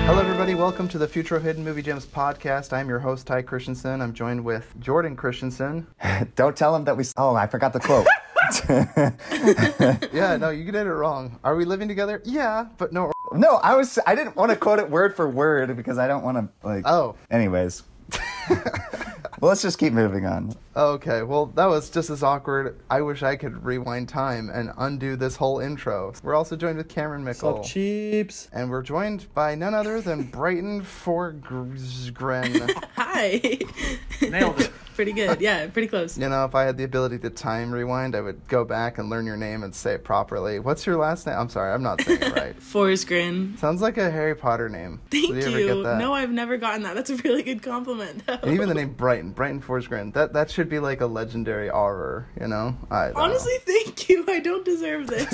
Hello everybody, welcome to the Futro Hidden Movie Gems podcast. I'm your host, Ty Christensen. I'm joined with Jordan Christensen. Don't tell him that we... Oh, I forgot the quote. Yeah, no, you did it wrong. Are we living together? Yeah, but no. No, I didn't want to quote it word for word because I don't want to, like... Oh. Anyways. Well, let's just keep moving on. Okay, well, that was just as awkward. I wish I could rewind time and undo this whole intro. We're also joined with Cameron Mickle. Sup, cheeps? And we're joined by none other than Brighton Forgren. Hi. Nailed it. Pretty good. Yeah, pretty close. You know, if I had the ability to time rewind, I would go back and learn your name and say it properly. What's your last name? I'm sorry, I'm not saying it right. Forsgren. Sounds like a Harry Potter name. Thank Did you you. ever get that? No, I've never gotten that. That's a really good compliment. And even the name Brighton Forsgren. That should be like a legendary horror, you know? Honestly, thank you. I don't deserve this.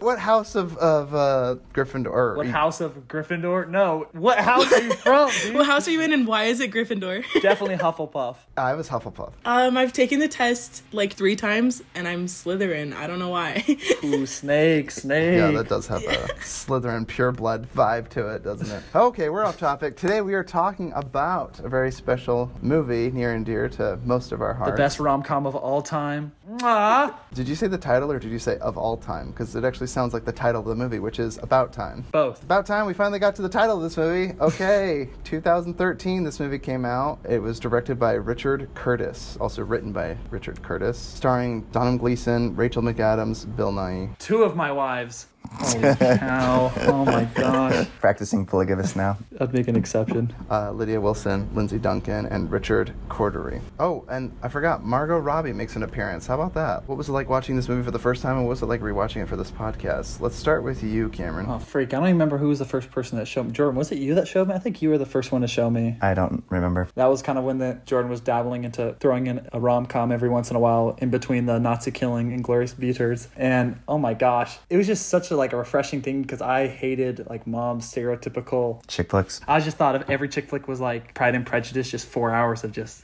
What house of Gryffindor? What house of Gryffindor? No. What house are you from, dude? What house are you in and why is it Gryffindor? Definitely Hufflepuff. I was Hufflepuff. I've taken the test like 3 times and I'm Slytherin. I don't know why. Ooh, snake. Yeah, that does have a Slytherin pureblood vibe to it, doesn't it? Okay, we're off topic. Today we are talking about a very special movie near and dear to most of our hearts. The best rom-com of all time. Mwah. Did you say the title or did you say of all time? Because it actually sounds like the title of the movie, which is About Time. Both. About time, we finally got to the title of this movie. Okay, 2013 this movie came out. It was directed by Richard Curtis, also written by Richard Curtis, starring Donald Gleason, Rachel McAdams, Bill Nighy. 2 of my wives. Holy cow. Oh my gosh. Practicing polygamous now. I'd make an exception. Lydia Wilson, Lindsay Duncan, and Richard Cordery. Oh, and I forgot, Margot Robbie makes an appearance. How about that? What was it like watching this movie for the first time, and what was it like rewatching it for this podcast? Let's start with you, Cameron. Oh, freak. I don't even remember who was the first person that showed me. Jordan, was it you that showed me? I think you were the first one to show me. I don't remember. That was kind of when Jordan was dabbling into throwing in a rom-com every once in a while in between the Nazi killing and Glorious Bastards. And oh my gosh, it was just such a refreshing thing because I hated mom's stereotypical Chick flicks. I just thought of every chick flick was like Pride and Prejudice, just 4 hours of just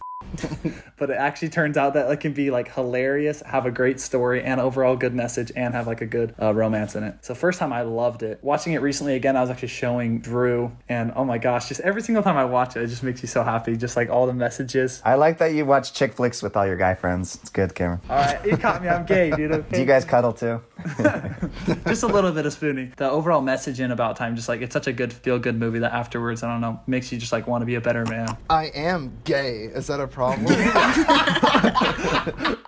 but it actually turns out that it can be hilarious, have a great story and overall good message, and have a good romance in it. So first time I loved it. Watching it recently again, I was actually showing Drew, and oh my gosh, just every single time I watch it, it just makes you so happy, just all the messages. I like that you watch chick flicks with all your guy friends. It's good, Cameron. All right, you caught me. I'm gay, dude. Okay? Do you guys cuddle too? Just a little bit of spooning. The overall message in About Time, just it's such a good feel-good movie that afterwards, I don't know, makes you just want to be a better man. I am gay. Is that a problem?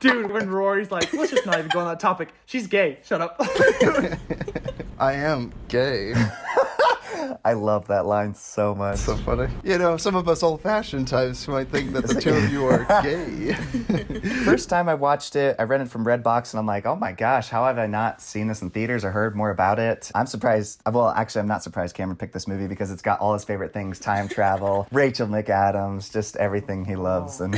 Dude, when Rory's let's just not even go on that topic. She's gay. Shut up. I am gay. I love that line so much. So funny. You know, some of us old-fashioned types might think that the two of you are gay. First time I watched it, I rented from Redbox, and I'm like, oh my gosh, how have I not seen this in theaters or heard more about it? I'm surprised. Well, actually, I'm not surprised Cameron picked this movie because it's got all his favorite things: time travel, Rachel McAdams, just everything he loves. And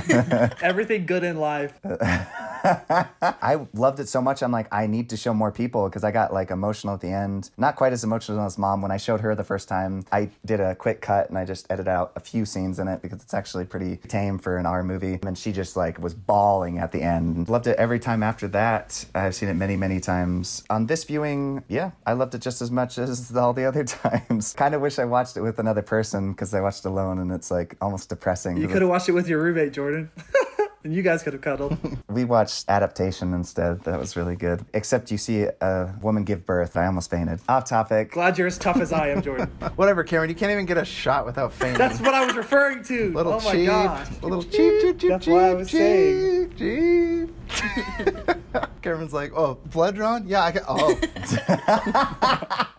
everything good in life. I loved it so much, I'm like, I need to show more people because I got emotional at the end. Not quite as emotional as Mom. When I showed her the first time, I did a quick cut and I just edited out a few scenes in it because it's actually pretty tame for an R movie. And she just was bawling at the end. Loved it every time after that. I've seen it many, many times. On this viewing, yeah, I loved it just as much as all the other times. Kind of wish I watched it with another person because I watched alone and it's almost depressing. You could have watched it with your roommate, Jordan. And you guys could have cuddled. We watched Adaptation instead. That was really good. Except you see a woman give birth. I almost fainted. Off topic. Glad you're as tough as I am, Jordan. Whatever, Cameron. You can't even get a shot without fainting. That's what I was referring to. Little my cheap. gosh. A little cheap. That's what I was saying. Cheap. Cameron's like, oh, blood drawn? Yeah, I can. Oh.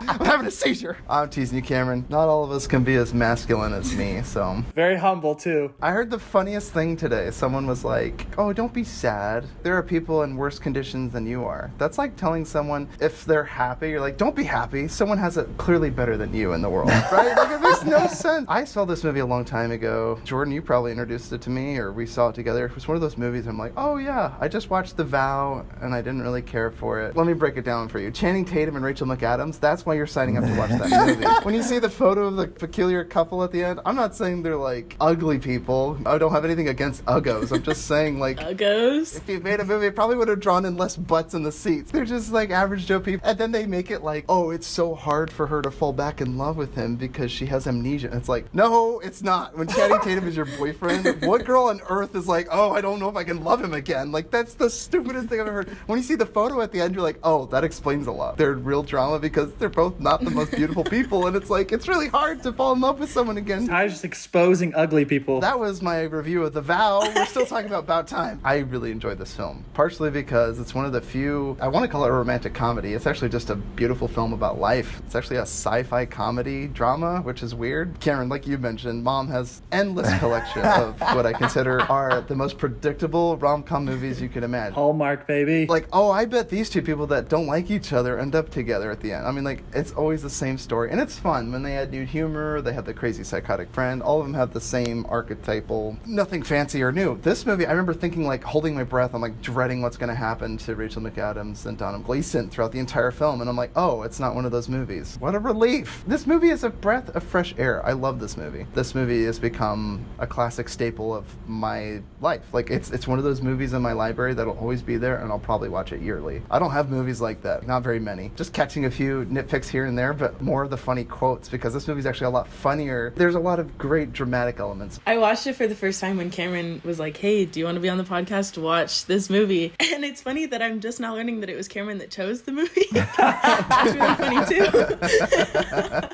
I'm having a seizure. I'm teasing you, Cameron. Not all of us can be as masculine as me, so. Very humble, too. I heard the funniest thing today. Someone was like, oh, don't be sad. There are people in worse conditions than you are. That's like telling someone if they're happy, you're like, don't be happy. Someone has it clearly better than you in the world, right? It makes no sense. I saw this movie a long time ago. Jordan, you probably introduced it to me, or we saw it together. It was one of those movies I'm like, oh, yeah, I just watched The Vow, and I didn't really care for it. Let me break it down for you. Channing Tatum and Rachel McAdams, that's why you're signing up to watch that movie. When you see the photo of the peculiar couple at the end, I'm not saying they're like ugly people. I don't have anything against uggos. I'm just saying like Uggos? if you made a movie, it probably would have drawn in less butts in the seats. They're just like average Joe people. And then they make it like, oh, it's so hard for her to fall back in love with him because she has amnesia. And it's like, no, it's not. When Channing Tatum is your boyfriend, what girl on earth is like, oh, I don't know if I can love him again? Like, that's the stupidest thing I've ever heard. When you see the photo at the end, you're like, oh, that explains a lot. They're real drama because they're both not the most beautiful people. And it's like, it's really hard to fall in love with someone again. I was just exposing ugly people. That was my review of The Vow. We're still talking about time. I really enjoyed this film, partially because it's one of the few, I want to call it a romantic comedy. It's actually just a beautiful film about life. It's actually a sci-fi comedy drama, which is weird. Cameron, like you mentioned, Mom has endless collection of what I consider are the most predictable rom-com movies you could imagine. Hallmark, baby. Like, oh, I bet these two people that don't like each other end up together at the end. I mean, like, it's always the same story. And it's fun. When they add new humor, they have the crazy psychotic friend. All of them have the same archetypal, nothing fancy or new. This movie, I remember thinking, like, holding my breath. I'm, like, dreading what's going to happen to Rachel McAdams and Donald Gleason throughout the entire film. And I'm like, oh, it's not one of those movies. What a relief. This movie is a breath of fresh air. I love this movie. This movie has become a classic staple of my life. Like, it's one of those movies in my library that'll always be there, and I'll probably watch it yearly. I don't have movies like that. Not very many. Just catching a few nitpicks here and there, but more of the funny quotes, because this movie's actually a lot funnier. There's a lot of great dramatic elements. I watched it for the first time when Cameron was like, hey, do you want to be on the podcast to watch this movie? And it's funny that I'm just now learning that it was Cameron that chose the movie. That's really funny too.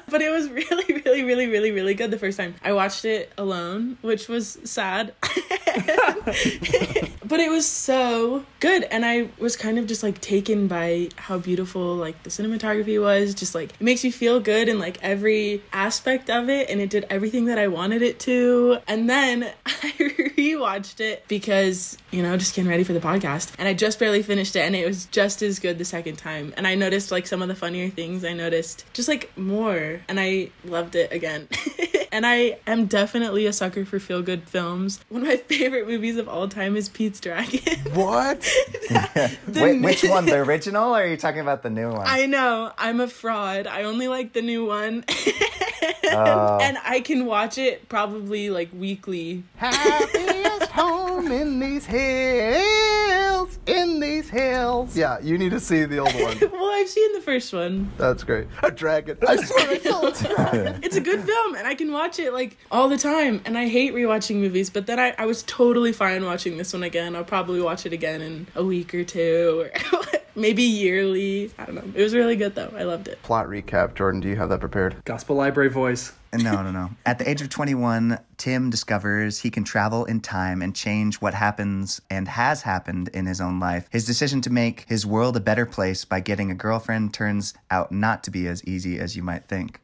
But it was really, really, really, really, really good the first time. I watched it alone, which was sad. But it was so good, and I was kind of just like taken by how beautiful like the cinematography was. Just like it makes you feel good in like every aspect of it, and it did everything that I wanted it to. And then I rewatched it because, you know, just getting ready for the podcast, and I just barely finished it, and it was just as good the second time. And I noticed like some of the funnier things. I noticed just like more, and I loved it again. And I am definitely a sucker for feel-good films. One of my favorite movies of all time is Pete's Dragon. What? Wait, which one? The original, or are you talking about the new one? I know. I'm a fraud. I only like the new one. And I can watch it probably like weekly. Happiest home in these hills, in these hills. Yeah, you need to see the old one. Well, I've seen the first one. That's great. A dragon. I swear I saw a dragon. It's a good film, and I can watch it like all the time. And I hate rewatching movies, but then I was totally fine watching this one again. I'll probably watch it again in a week or two, or maybe yearly. I don't know. It was really good though. I loved it. Plot recap, Jordan. Do you have that prepared? Gospel library voice. No. At the age of 21, Tim discovers he can travel in time and change what happens and has happened in his own life. His decision to make his world a better place by getting a girlfriend turns out not to be as easy as you might think.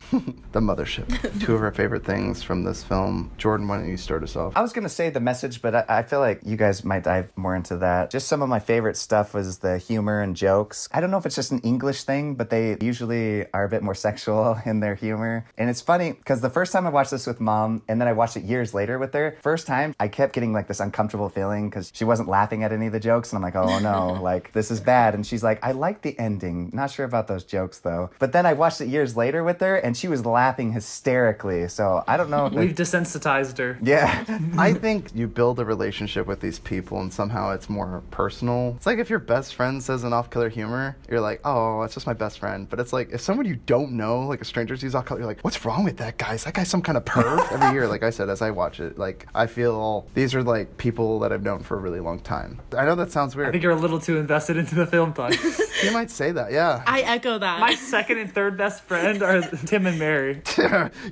The mothership. Two of our favorite things from this film. Jordan, why don't you start us off? I was going to say the message, but I feel like you guys might dive more into that. Just some of my favorite stuff was the humor and jokes. I don't know if it's just an English thing, but they usually are a bit more sexual in their humor. And it's funny because the first time I watched this with Mom, and then I watched it years later with her, first time I kept getting like this uncomfortable feeling because she wasn't laughing at any of the jokes, and I'm like, oh no, like this is bad. And she's like, I like the ending, not sure about those jokes though. But then I watched it years later with her, and she was laughing hysterically. So I don't know if We've desensitized her. Yeah. I think you build a relationship with these people and somehow it's more personal. It's like if your best friend says an off-color humor, you're like, oh, it's just my best friend. But it's like if someone you don't know, like a stranger sees off-color, you're like, what's wrong with that guy? Is that guy some kind of perv? Every year, like I said, as I watch it, like I feel these are like people that I've known for a really long time. I know that sounds weird. I think you're a little too invested into the film, Todd. You might say that, yeah. I echo that. My second and third best friend are Tim and Mary.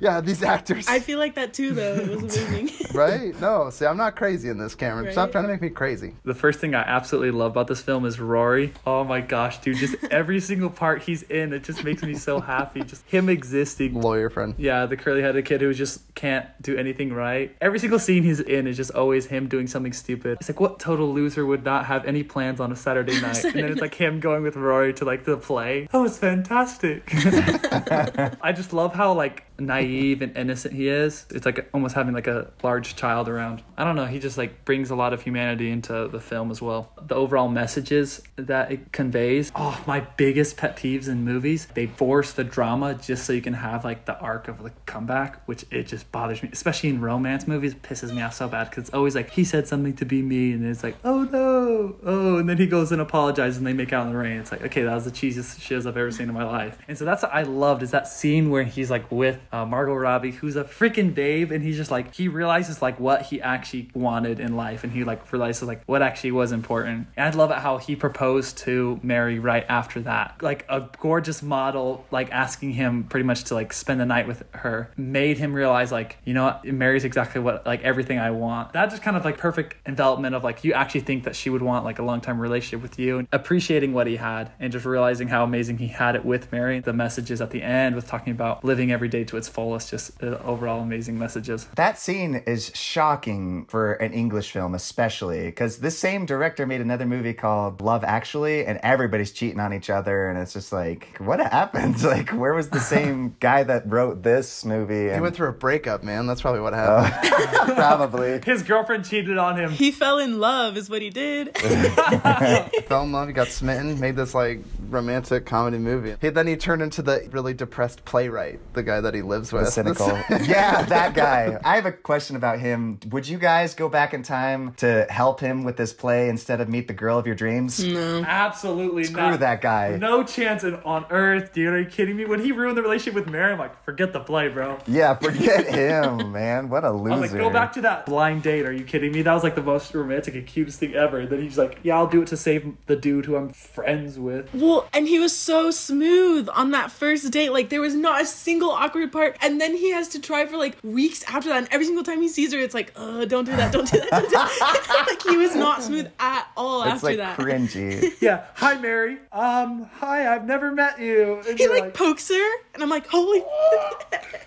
Yeah, these actors. I feel like that too, though. It was amazing. Right? No, see, I'm not crazy in this, Cameron. Right? Stop trying to make me crazy. The first thing I absolutely love about this film is Rory. Oh my gosh, dude. Just every single part he's in, it just makes me so happy. Just him existing. Lawyer friend. Yeah, the curly-headed kid who just can't do anything right. Every single scene he's in is just always him doing something stupid. It's like, what total loser would not have any plans on a Saturday night? And then it's like him going with with Rory to like the play. That was fantastic. I just love how like naive and innocent he is. It's like almost having like a large child around. I don't know, he just like brings a lot of humanity into the film as well. The overall messages that it conveys. Oh, my biggest pet peeves in movies, they force the drama just so you can have like the arc of the comeback, which it just bothers me, especially in romance movies. It pisses me off so bad because it's always like he said something to be me and it's like, oh no, oh, and then he goes and apologizes and they make out in the rain. It's like, okay, that was the cheesiest shiz I've ever seen in my life. And so that's what I loved, is that scene where he's like with Margot Robbie, who's a freaking babe, and he's just like, he realizes like what he actually wanted in life, and he like realizes like what actually was important. And I love it how he proposed to Mary right after that. Like a gorgeous model like asking him pretty much to like spend the night with her made him realize like, you know what, Mary's exactly what, like everything I want. That just kind of like perfect envelopment of like, you actually think that she would want like a long-term relationship with you, and appreciating what he had and just realizing how amazing he had it with Mary. The messages at the end with talking about living every day to its fullest, just overall amazing messages. That scene is shocking for an English film, especially because this same director made another movie called Love Actually, and everybody's cheating on each other, and it's just like, what happened? Like, where was the same guy that wrote this movie? He went through a breakup, man. That's probably what happened. Probably. His girlfriend cheated on him. He fell in love is what he did. Fell in love, he got smitten, made this like romantic comedy movie. Then he turned into the really depressed playwright, the guy that he lives with. The cynical. Yeah, that guy. I have a question about him. Would you guys go back in time to help him with this play instead of meet the girl of your dreams? No. Absolutely not. Screw that guy. No chance on earth, dude. Are you kidding me? When he ruined the relationship with Mary, I'm like, forget the play, bro. Yeah, forget him, man. What a loser. I was like, go back to that blind date. Are you kidding me? That was like the most romantic and cutest thing ever. And then he's like, yeah, I'll do it to save the dude who I'm friends with. Well, and he was so smooth on that first date. Like, there was not a single awkward part. And then he has to try for like weeks after that. And every single time he sees her, it's like, don't do that, don't do that, don't do that. Like, he was not smooth at all it's after like that. Cringy. Yeah. Hi, Mary. Hi, I've never met you. And He you're like pokes her. And I'm like, holy.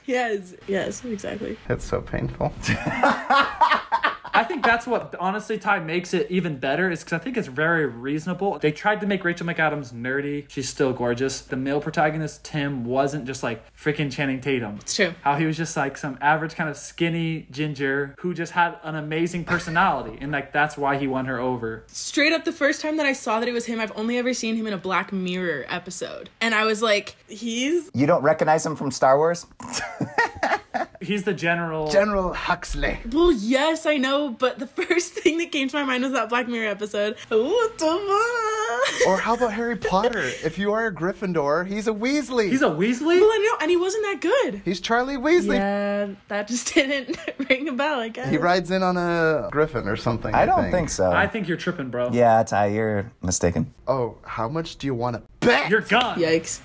Yes, exactly. It's so painful. I think that's what, honestly, Ty, makes it even better, is because I think it's very reasonable. They tried to make Rachel McAdams nerdy. She's still gorgeous. The male protagonist, Tim, wasn't just like freaking Channing Tatum. It's true. How he was just like some average kind of skinny ginger who just had an amazing personality. And like, that's why he won her over. Straight up, the first time that I saw that it was him, I've only ever seen him in a Black Mirror episode. And I was like, he's... You don't recognize him from Star Wars? He's the general. General Huxley. Well, yes, I know, but the first thing that came to my mind was that Black Mirror episode. Or how about Harry Potter? If you are a Gryffindor, he's a Weasley. He's a Weasley? Well, I know, and he wasn't that good. He's Charlie Weasley. Yeah, that just didn't ring a bell, I guess. He rides in on a griffin or something. I don't think so. I think you're tripping, bro. Yeah, Ty, you're mistaken. Oh, how much do you want to bet? You're gone. Yikes.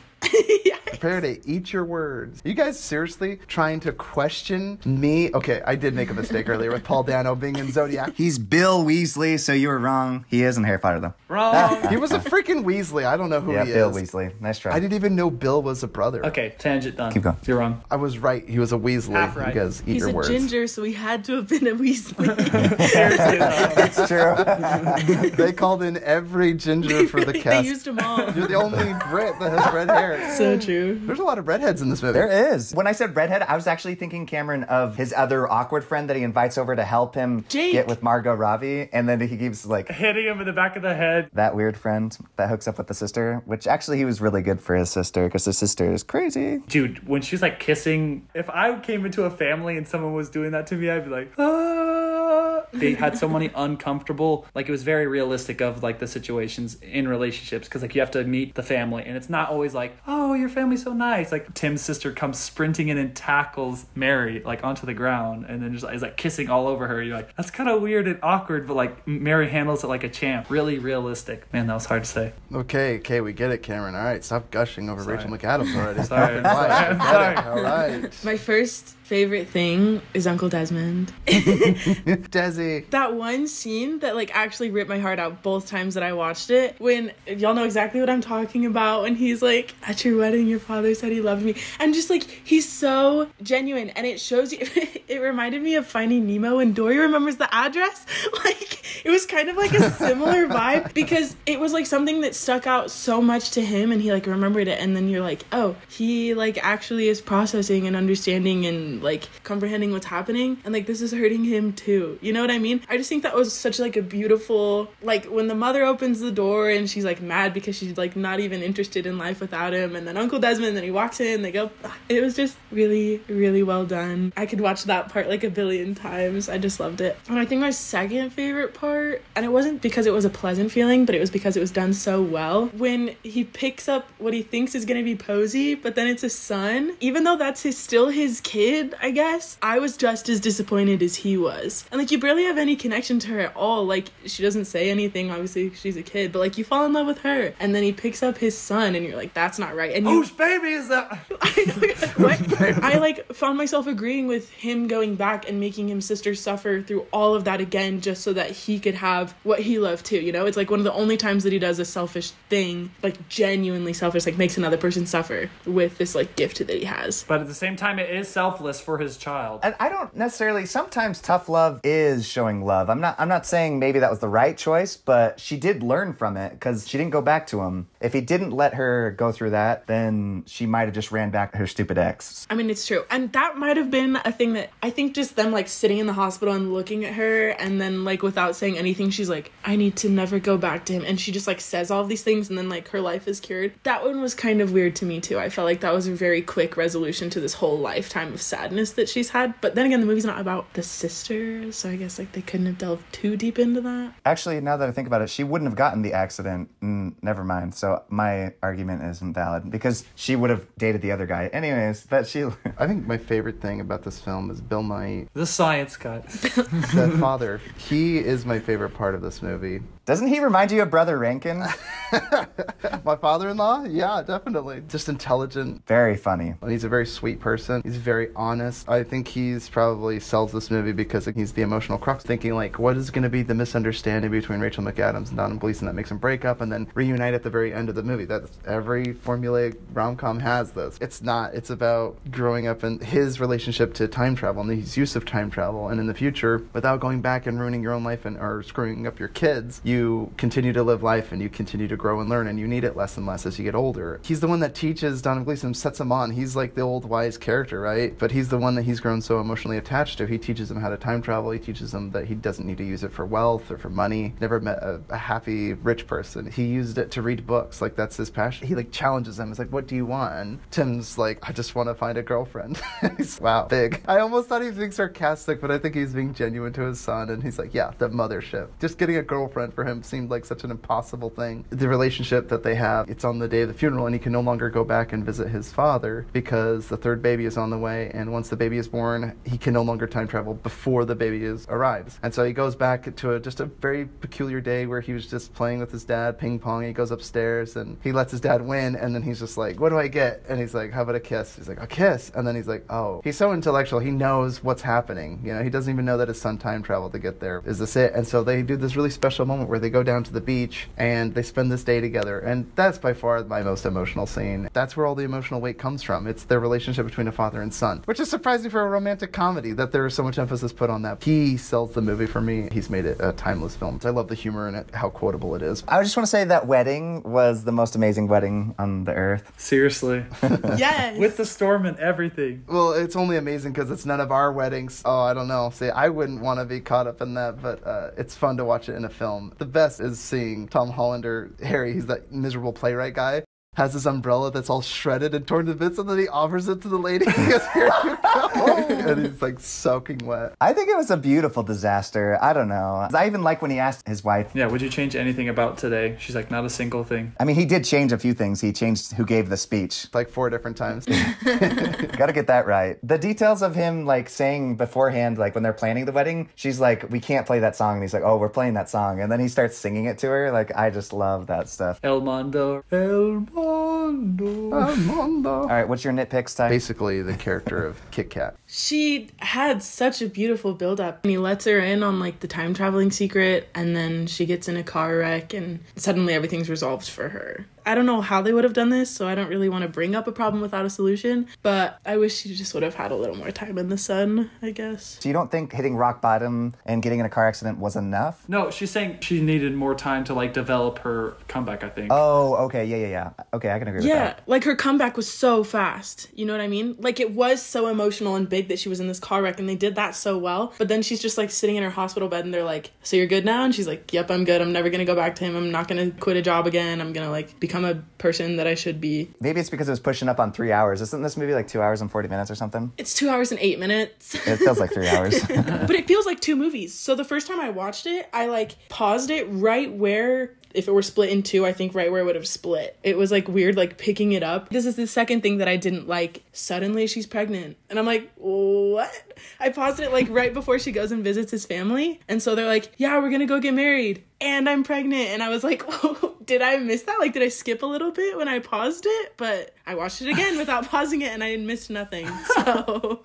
Prepare to eat your words. You guys seriously trying to question me? Okay, I did make a mistake earlier with Paul Dano being in Zodiac. He's Bill Weasley, so you were wrong. He is in Harry Potter, though. Wrong. He was a freaking Weasley. I don't know who he Bill is. Weasley. Nice try. I didn't even know Bill was a brother. Okay, tangent done. Keep going. You're wrong. I was right. He was a Weasley. Half right. You guys eat He's your a words. ginger, so he had to have been a Weasley. Seriously, though. It's true. They called in every ginger for the They cast. used them all. You're the only Brit that has red hair. So true. There's a lot of redheads in this movie. There is. When I said redhead, I was actually thinking, Cameron, of his other awkward friend that he invites over to help him Jake. get with Margot Robbie, and then he keeps like Hitting him in the back of the head. that weird friend that hooks up with the sister, which actually he was really good for his sister because his sister is crazy. Dude, when she's like kissing, if I came into a family and someone was doing that to me, I'd be like, ah. They had so many uncomfortable, like it was very realistic of like the situations in relationships, because like you have to meet the family and it's not always like, oh, your family's so nice. Like Tim's sister comes sprinting in and tackles Mary like onto the ground and then just is like kissing all over her. You're like, that's kind of weird and awkward, but like Mary handles it like a champ. Really realistic. Man, that was hard to say. Okay, we get it, Cameron. All right, stop gushing over Sorry. Rachel McAdams already. Sorry, Right, I'm I sorry. get it. All right. My first favorite thing is Uncle Desmond. Desi. really... That one scene that like actually ripped my heart out both times that I watched it, when y'all know exactly what I'm talking about, when he's like, at your wedding your father said he loved me, and just like he's so genuine, and it shows you it reminded me of Finding Nemo when Dory remembers the address. Like it was kind of like a similar vibe, because it was like something that stuck out so much to him, and he like remembered it, and then you're like, oh, he like actually is processing and understanding and like comprehending what's happening, and like this is hurting him too, you know what I mean? I just think that was such like a beautiful, like when the mother opens the door and she's like mad because she's like not even interested in life without him, and then Uncle Desmond, then he walks in, they go, it was just really, really well done. I could watch that part like a billion times. I just loved it. And I think my second favorite part, and it wasn't because it was a pleasant feeling, but it was because it was done so well, when he picks up what he thinks is going to be Posey, but then it's a son, even though that's still his kid, I guess. I was just as disappointed as he was. And like you barely have any connection to her at all. Like she doesn't say anything, obviously she's a kid, but like you fall in love with her, and then he picks up his son and you're like, that's not right. And whose baby is that? What? I like found myself agreeing with him going back and making his sister suffer through all of that again, just so that he could have what he loved too, you know? It's like one of the only times that he does a selfish thing, like genuinely selfish, like makes another person suffer with this like gift that he has. But at the same time, it is selfless for his child. And I don't necessarily, sometimes tough love is showing love. I'm not saying maybe that was the right choice, but she did learn from it, because she didn't go back to him. If he didn't let her go through that, then she might have just ran back to her stupid ex. I mean, it's true. And that might have been a thing that I think just them like sitting in the hospital and looking at her, and then like without saying anything, she's like, I need to never go back to him. And she just like says all of these things, and then like her life is cured. That one was kind of weird to me too. I felt like that was a very quick resolution to this whole lifetime of sadness that she's had. But then again, the movie's not about the sister, so I guess like they couldn't have delved too deep into that. Actually, now that I think about it, she wouldn't have gotten the accident. Never mind. So my argument isn't valid, because she would have dated the other guy. Anyways, but she... I think my favorite thing about this film is Bill Nye, The science guy. the father. He is my favorite part of this movie. Doesn't he remind you of Brother Rankin? My father-in-law? Yeah, definitely. Just intelligent. Very funny. He's a very sweet person. He's very honest. I think he's probably sells this movie because he's the emotional crux, thinking like, what is going to be the misunderstanding between Rachel McAdams and Donald Gleason that makes them break up and then reunite at the very end of the movie? That's every formulaic rom-com has this. It's not. It's about growing up in his relationship to time travel and his use of time travel, and in the future, without going back and ruining your own life or screwing up your kids, you continue to live life and you continue to grow and learn, and you need it less and less as you get older. He's the one that teaches Donald Gleason, sets him on. He's like the old wise character, right? But he's the one that he's grown so emotionally attached to. He teaches him how to time travel. He teaches him that he doesn't need to use it for wealth or for money. Never met a happy rich person. He used it to read books. Like, that's his passion. He like challenges him. He's like, what do you want? And Tim's like, I just want to find a girlfriend. He's, wow, big. I almost thought he was being sarcastic, but I think he's being genuine to his son. And he's like, yeah, the mothership. Just getting a girlfriend for him seemed like such an impossible thing. The relationship that they have, it's on the day of the funeral, and he can no longer go back and visit his father because the third baby is on the way, and once the baby is born, he can no longer time travel before the baby arrives. And so he goes back to just a very peculiar day where he was just playing with his dad, ping pong. He goes upstairs and he lets his dad win, and then he's just like, what do I get? And he's like, how about a kiss? He's like, a kiss? And then he's like, oh. He's so intellectual, he knows what's happening. You know, he doesn't even know that his son time traveled to get there. Is this it? And so they do this really special moment where they go down to the beach and they spend this day together, and that's by far my most emotional scene. That's where all the emotional weight comes from. It's their relationship between a father and son, which is surprising for a romantic comedy that there is so much emphasis put on that. He sells the movie for me. He's made it a timeless film. I love the humor in it, how quotable it is. I just want to say that wedding was the most amazing wedding on the earth. Seriously. Yes. With the storm and everything. Well, it's only amazing because it's none of our weddings. Oh, I don't know. See, I wouldn't want to be caught up in that, but it's fun to watch it in a film. The best is seeing Tom Hollander, Harry, he's that miserable playwright guy, has his umbrella that's all shredded and torn to bits, and then he offers it to the lady. He goes, here you go. And he's like soaking wet. I think it was a beautiful disaster. I don't know. I even like when he asked his wife. Yeah, would you change anything about today? She's like, not a single thing. I mean, he did change a few things. He changed who gave the speech. Like 4 different times. Gotta get that right. The details of him like saying beforehand, like when they're planning the wedding, she's like, we can't play that song. And he's like, oh, we're playing that song. And then he starts singing it to her. Like, I just love that stuff. El Mondo. El Mondo. Armando. All right, what's your nitpicks, Ty? Basically, the character of Kit Kat. She had such a beautiful build-up. And he lets her in on, like, the time-traveling secret, and then she gets in a car wreck, and suddenly everything's resolved for her. I don't know how they would have done this, so I don't really want to bring up a problem without a solution, but I wish she just would have had a little more time in the sun, I guess. So you don't think hitting rock bottom and getting in a car accident was enough? No, she's saying she needed more time to like develop her comeback, I think. Oh, okay, yeah. Okay, I can agree with Yeah, that. like her comeback was so fast, you know what I mean? Like it was so emotional and big that she was in this car wreck, and they did that so well, but then she's just like sitting in her hospital bed and they're like, so you're good now? And she's like, yep, I'm good. I'm never gonna go back to him. I'm not gonna quit a job again. I'm gonna like become a person that I should be. Maybe it's because it was pushing up on 3 hours. Isn't this movie like 2 hours and 40 minutes or something? It's 2 hours and 8 minutes. It feels like 3 hours. But it feels like two movies. So the first time I watched it, I like paused it right where, if it were split in two, I think right where it would have split. It was like weird, like picking it up. This is the second thing that I didn't like. Suddenly she's pregnant. And I'm like, what? I paused it like right before she goes and visits his family. And so they're like, yeah, we're gonna go get married. And I'm pregnant. And I was like, oh, did I miss that? Like, did I skip a little bit when I paused it? But I watched it again without pausing it and I missed nothing. So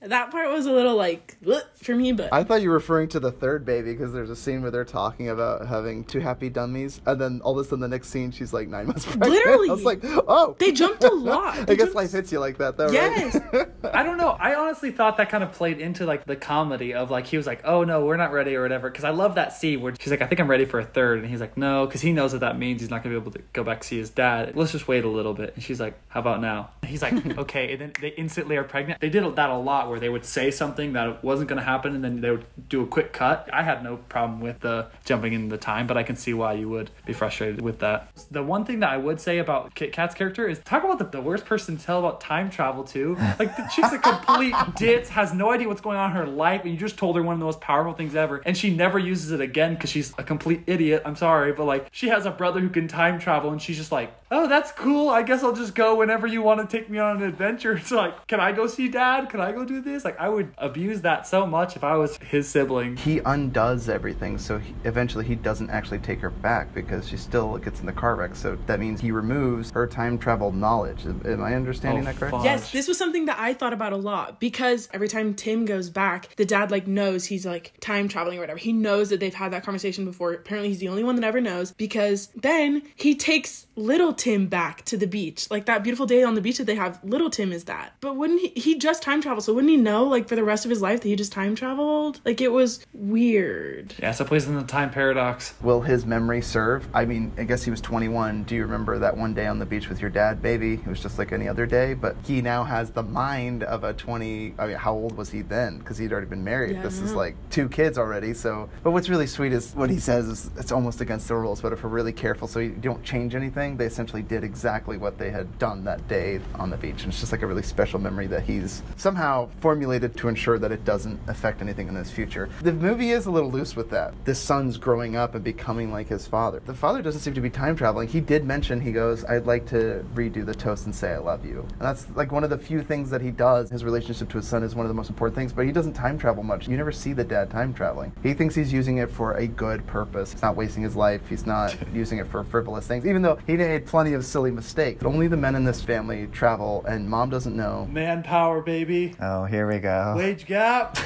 that part was a little like, for me, but... I thought you were referring to the third baby, because there's a scene where they're talking about having two happy dummies, and then all of a sudden the next scene she's like 9 months pregnant. Literally. I was like, oh! They jumped a lot. I guess life hits you like that, though, Yes. right? I don't know. I honestly thought that kind of played into like the comedy of like, he was like, oh no, we're not ready or whatever. Because I love that scene where she's like, I think I'm ready for a third. And he's like, no, because he knows that means he's not going to be able to go back see his dad. Let's just wait a little bit. And she's like, how about now? And he's like, okay. And then they instantly are pregnant. They did that a lot where they would say something that wasn't going to happen and then they would do a quick cut. I had no problem with the jumping in the time, but I can see why you would be frustrated with that. The one thing that I would say about Kit Kat's character is talk about the worst person to tell about time travel to. Like, the chick's a complete ditz, has no idea what's going on in her life, and you just told her one of the most powerful things ever, and she never uses it again because she's a complete idiot. I'm sorry, but like, she has a brother who can time travel, and she's just like, oh, that's cool. I guess I'll just go whenever you want to take me on an adventure. It's like, can I go see dad? Can I go do this? Like, I would abuse that so much if I was his sibling. He undoes everything, so eventually he doesn't actually take her back because she still gets in the car wreck. So that means he removes her time travel knowledge. Am I understanding that correct? Fudge. Yes, this was something that I thought about a lot because every time Tim goes back, the dad like knows he's like time traveling or whatever. He knows that they've had that conversation before. Apparently he's the only one that ever knows, because then he takes little Tim back to the beach. Like that beautiful day on the beach that they have, little Tim is that. But wouldn't he just time travel, so wouldn't he know like for the rest of his life that he just time traveled? Like it was weird. Yeah, so it plays in the time paradox. Will his memory serve? I mean, I guess he was 21. Do you remember that one day on the beach with your dad, baby? It was just like any other day, but he now has the mind of a 20... I mean, how old was he then? Because he'd already been married. Yeah, This is like 2 kids already, so... But what's really sweet is what he says is it's almost against the rules, but if we're really careful so you don't change anything, they essentially did exactly what they had done that day on the beach. And it's just like a really special memory that he's somehow formulated to ensure that it doesn't affect anything in his future. The movie is a little loose with that. This son's growing up and becoming like his father. The father doesn't seem to be time traveling. He did mention, he goes, I'd like to redo the toast and say I love you. And that's like one of the few things that he does. His relationship to his son is one of the most important things, but he doesn't time travel much. You never see the dad time traveling. He thinks he's using it for a good purpose. He's not wasting his life. He's not using it for frivolous things, even though he made plenty of silly mistakes. But only the men in this family travel, and mom doesn't know. Manpower, baby. Oh, here we go. Wage gap.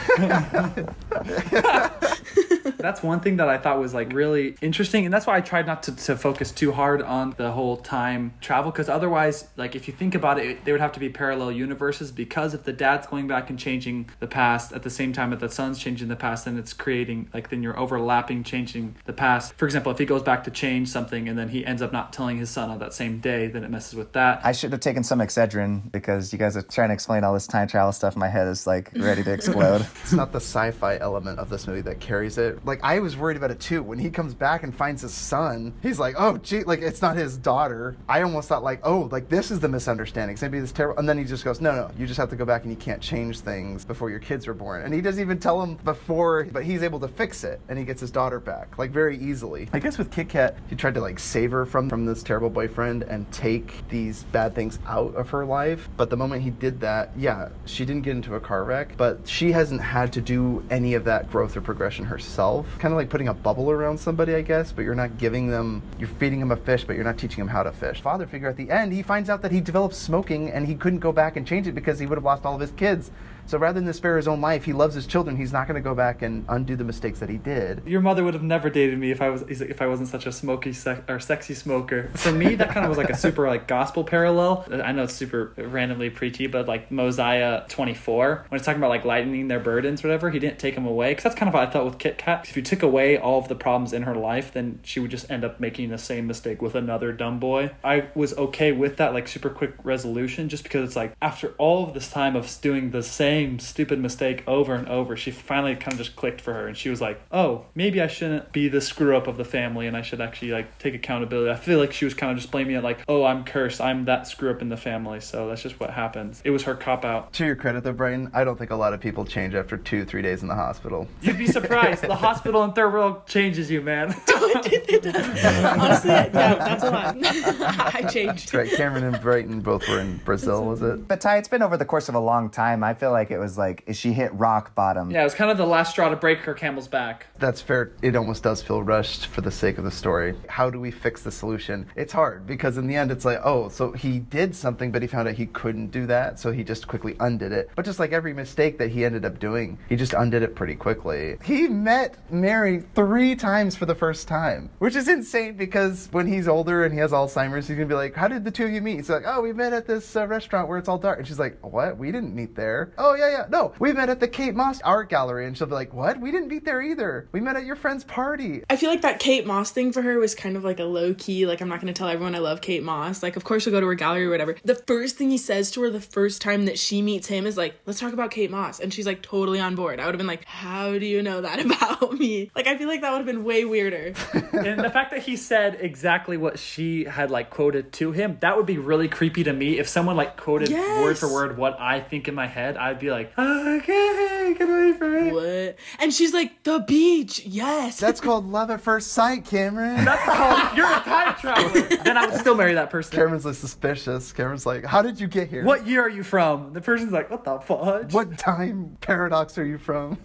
That's one thing that I thought was like really interesting, and that's why I tried not to focus too hard on the whole time travel, because otherwise, like if you think about it, they would have to be parallel universes, because if the dad's going back and changing the past at the same time that the son's changing the past, then it's creating like, then you're overlapping changing the past. For example, if he goes back to change something and then he ends up not telling his son on that same day, then it messes with that. I should have taken some Excedrin because you guys are trying to explain all this time travel stuff. My head is like ready to explode. It's not the sci-fi element of this movie that carries it. Like, I was worried about it too. When he comes back and finds his son, he's like, oh, gee, like, it's not his daughter. I almost thought, like, oh, like, this is the misunderstanding. It's maybe this terrible. And then he just goes, no, you just have to go back and you can't change things before your kids were born. And he doesn't even tell him before, but he's able to fix it. And he gets his daughter back, like, very easily. I guess with Kit Kat, he tried to, like, save her from this terrible boyfriend and take these bad things out of her life. But the moment he did that, yeah, she didn't get into a car wreck, but she hasn't had to do any of that growth or progression herself. yourself. Kind of like putting a bubble around somebody, I guess, but you're not giving them, you're feeding them a fish, but you're not teaching them how to fish. Father figure at the end, he finds out that he developed smoking and he couldn't go back and change it because he would have lost all of his kids. So rather than spare his own life, he loves his children. He's not going to go back and undo the mistakes that he did. Your mother would have never dated me if I wasn't such a sexy smoker. For me, that kind of was like a super like gospel parallel. I know it's super randomly preachy, but like Mosiah 24, when it's talking about like lightening their burdens, whatever, he didn't take them away. Because that's kind of what I thought with Kit Kat. If you took away all of the problems in her life, then she would just end up making the same mistake with another dumb boy. I was okay with that like super quick resolution, just because it's like after all of this time of doing the same stupid mistake over and over, she finally kind of just clicked for her, and she was like, oh, maybe I shouldn't be the screw up of the family and I should actually like take accountability. I feel like she was kind of just blaming it like, oh, I'm cursed, I'm that screw up in the family, so that's just what happens. It was her cop out. To your credit though, Brighton, I don't think a lot of people change after 2-3 days in the hospital. You'd be surprised. The hospital in third world changes you, man. It does. Honestly, yeah, that's a lot. I changed. That's right, Cameron and Brighton both were in Brazil, was it? But Ty, it's been over the course of a long time. I feel like it was like she hit rock bottom. Yeah, it was kind of the last straw to break her camel's back. That's fair. It almost does feel rushed for the sake of the story. How do we fix the solution? It's hard because in the end it's like, oh, so he did something, but he found out he couldn't do that, so he just quickly undid it. But just like every mistake that he ended up doing, he just undid it pretty quickly. He met Mary 3 times for the first time, which is insane because when he's older and he has Alzheimer's, he's gonna be like, how did the two of you meet? He's like, oh, we met at this restaurant where it's all dark. And she's like, what? We didn't meet there. Oh, yeah. No, we met at the Kate Moss art gallery. And she'll be like, what? We didn't meet there either. We met at your friend's party. I feel like that Kate Moss thing for her was kind of like a low key, like, I'm not going to tell everyone I love Kate Moss. Like, of course she'll go to her gallery or whatever. The first thing he says to her the first time that she meets him is like, let's talk about Kate Moss. And she's like totally on board. I would have been like, how do you know that about me? Like, I feel like that would have been way weirder. And the fact that he said exactly what she had like quoted to him, that would be really creepy to me. If someone like quoted word for word what I think in my head, I'd be like, okay, get away from me. What? And she's like, the beach, yes. That's called love at first sight, Cameron. That's called, you're a time traveler. Then I would still marry that person. Cameron's like suspicious. Cameron's like, how did you get here? What year are you from? The person's like, what the fudge? What time paradox are you from?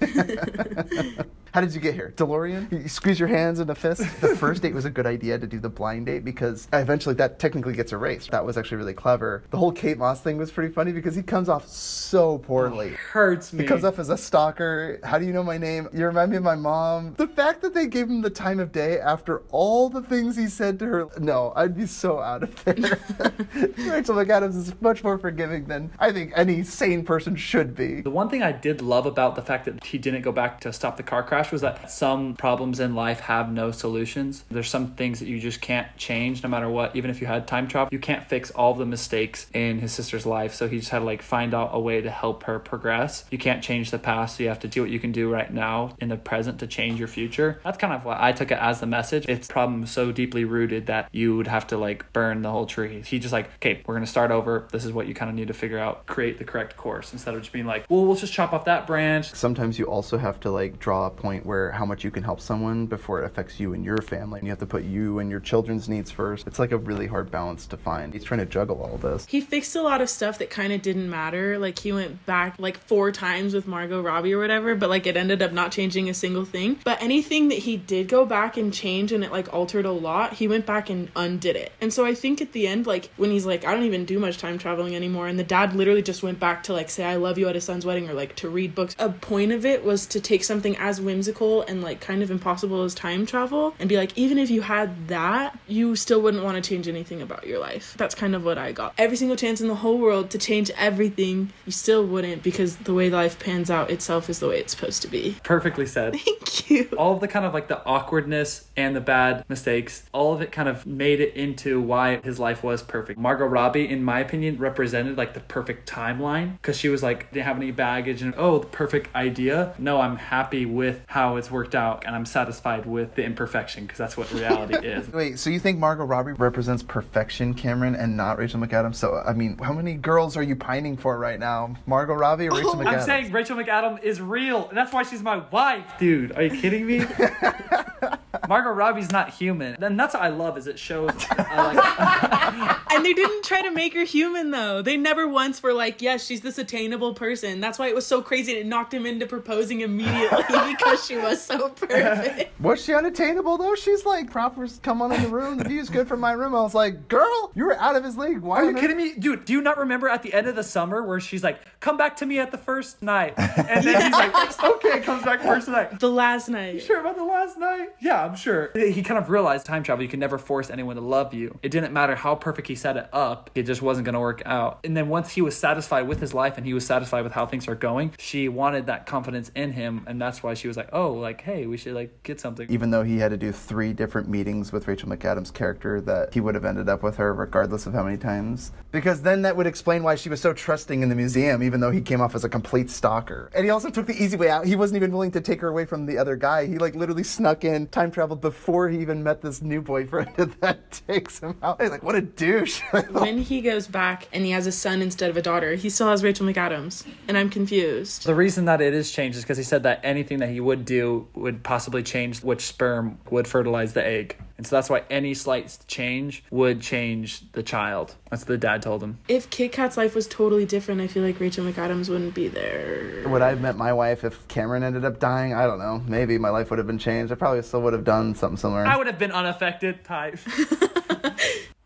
How did you get here? DeLorean? You squeeze your hands in a fist? The first date was a good idea to do the blind date because eventually that technically gets erased. That was actually really clever. The whole Kate Moss thing was pretty funny because he comes off so poorly. It hurts me. He comes off as a stalker. How do you know my name? You remind me of my mom. The fact that they gave him the time of day after all the things he said to her, no, I'd be so out of there. Rachel McAdams is much more forgiving than I think any sane person should be. The one thing I did love about the fact that he didn't go back to stop the car crash was that some problems in life have no solutions. There's some things that you just can't change no matter what. Even if you had time travel, you can't fix all the mistakes in his sister's life. So he just had to like find out a way to help her progress. You can't change the past, so you have to do what you can do right now in the present to change your future. That's kind of what I took it as the message. It's a problem so deeply rooted that you would have to like burn the whole tree. He just like, okay, we're gonna start over. This is what you kind of need to figure out. Create the correct course instead of just being like, well, we'll just chop off that branch. Sometimes you also have to like draw a point where how much you can help someone before it affects you and your family. And you have to put you and your children's needs first. It's like a really hard balance to find. He's trying to juggle all this. He fixed a lot of stuff that kind of didn't matter. Like he went back like 4 times with Margot Robbie or whatever, but like it ended up not changing a single thing. But anything that he did go back and change and it like altered a lot, he went back and undid it. And so I think at the end, like when he's like, I don't even do much time traveling anymore, and the dad literally just went back to like say I love you at his son's wedding or like to read books. A point of it was to take something as whimsical and like kind of impossible as time travel and be like, even if you had that, you still wouldn't want to change anything about your life. That's kind of what I got. Every single chance in the whole world to change everything, you still wouldn't, because the way life pans out itself is the way it's supposed to be. Perfectly said. Thank you. All of the kind of like the awkwardness and the bad mistakes, all of it kind of made it into why his life was perfect. Margot Robbie, in my opinion, represented like the perfect timeline because she was like, didn't have any baggage and the perfect idea. No, I'm happy with how it's worked out and I'm satisfied with the imperfection because that's what reality is. Wait, so you think Margot Robbie represents perfection, Cameron, and not Rachel McAdams? So, I mean, how many girls are you pining for right now? Margot Robbie or Rachel McAdams? I'm saying Rachel McAdams is real, and that's why she's my wife, dude. Are you kidding me? Margot Robbie's not human. And that's what I love, is it shows And they didn't try to make her human, though. They never once were like, yes, she's this attainable person. That's why it was so crazy. And it knocked him into proposing immediately because she was so perfect. Was she unattainable, though? She's like, Proppers, come on in the room. The view's good for my room. I was like, girl, you were out of his league. Why Are you kidding me? Dude, do you not remember at the end of the summer where she's like, come back to me at the first night? And then he's like, okay, comes back first night. The last night. You sure about the last night? Yeah, I'm sure. He kind of realized time travel, you can never force anyone to love you. It didn't matter how perfect he set it up. It just wasn't going to work out. And then once he was satisfied with his life and he was satisfied with how things are going, she wanted that confidence in him. And that's why she was like, oh, like, hey, we should like get something. Even though he had to do 3 different meetings with Rachel McAdams' character, that he would have ended up with her regardless of how many times. Because then that would explain why she was so trusting in the museum, even though he came off as a complete stalker. And he also took the easy way out. He wasn't even willing to take her away from the other guy. He like literally snuck in, time traveled before he even met this new boyfriend, and that takes him out. He's like, what a douche. When he goes back and he has a son instead of a daughter, he still has Rachel McAdams. And I'm confused. The reason that it is changed is because he said that anything that he would do would possibly change which sperm would fertilize the egg. And so that's why any slight change would change the child. That's what the dad told him. If Kit Kat's life was totally different, I feel like Rachel McAdams wouldn't be there. Would I have met my wife if Cameron ended up dying? I don't know. Maybe my life would have been changed. I probably still would have done something similar. I would have been unaffected type.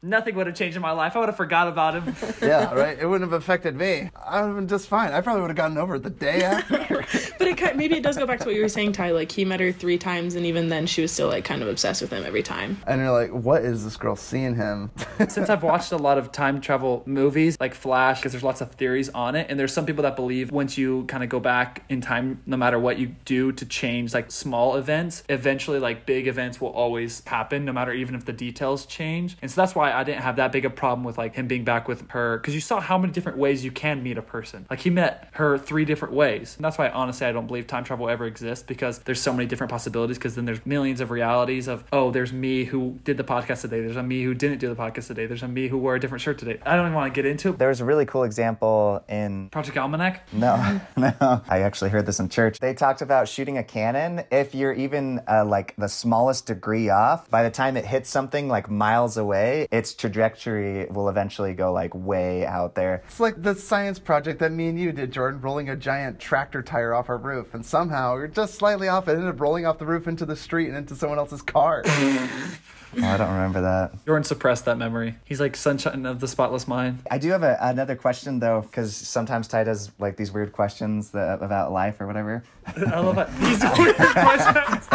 Nothing would have changed in my life. I would have forgot about him. Yeah, right? It wouldn't have affected me. I would have been just fine. I probably would have gotten over it the day after. But maybe it does go back to what you were saying, Ty. Like, he met her 3 times, and even then she was still, like, kind of obsessed with him every time. And you're like, what is this girl seeing him? Since I've watched a lot of time travel movies, like Flash, because there's lots of theories on it, and there's some people that believe once you kind of go back in time, no matter what you do to change, like, small events, eventually, like, big events will always happen, no matter even if the details change. And so that's why I didn't have that big a problem with, like, him being back with her, because you saw how many different ways you can meet a person. Like, he met her 3 different ways. And that's why, honestly, I don't believe time travel ever exists, because there's so many different possibilities, because then there's millions of realities of, oh, there's me who did the podcast today, there's a me who didn't do the podcast today, there's a me who wore a different shirt today. I don't even want to get into it. There was a really cool example in Project Almanac? No. I actually heard this in church. They talked about shooting a cannon. If you're even like the smallest degree off, by the time it hits something like miles away, its trajectory will eventually go like way out there. It's like the science project that me and you did, Jordan, rolling a giant tractor tire off our roof. And somehow we were just slightly off. It ended up rolling off the roof into the street and into someone else's car. Oh, I don't remember that. Jordan suppressed that memory. He's like sunshine of the spotless mind. I do have another question, though, because sometimes Ty does like these weird questions about life or whatever. I love that. These weird questions.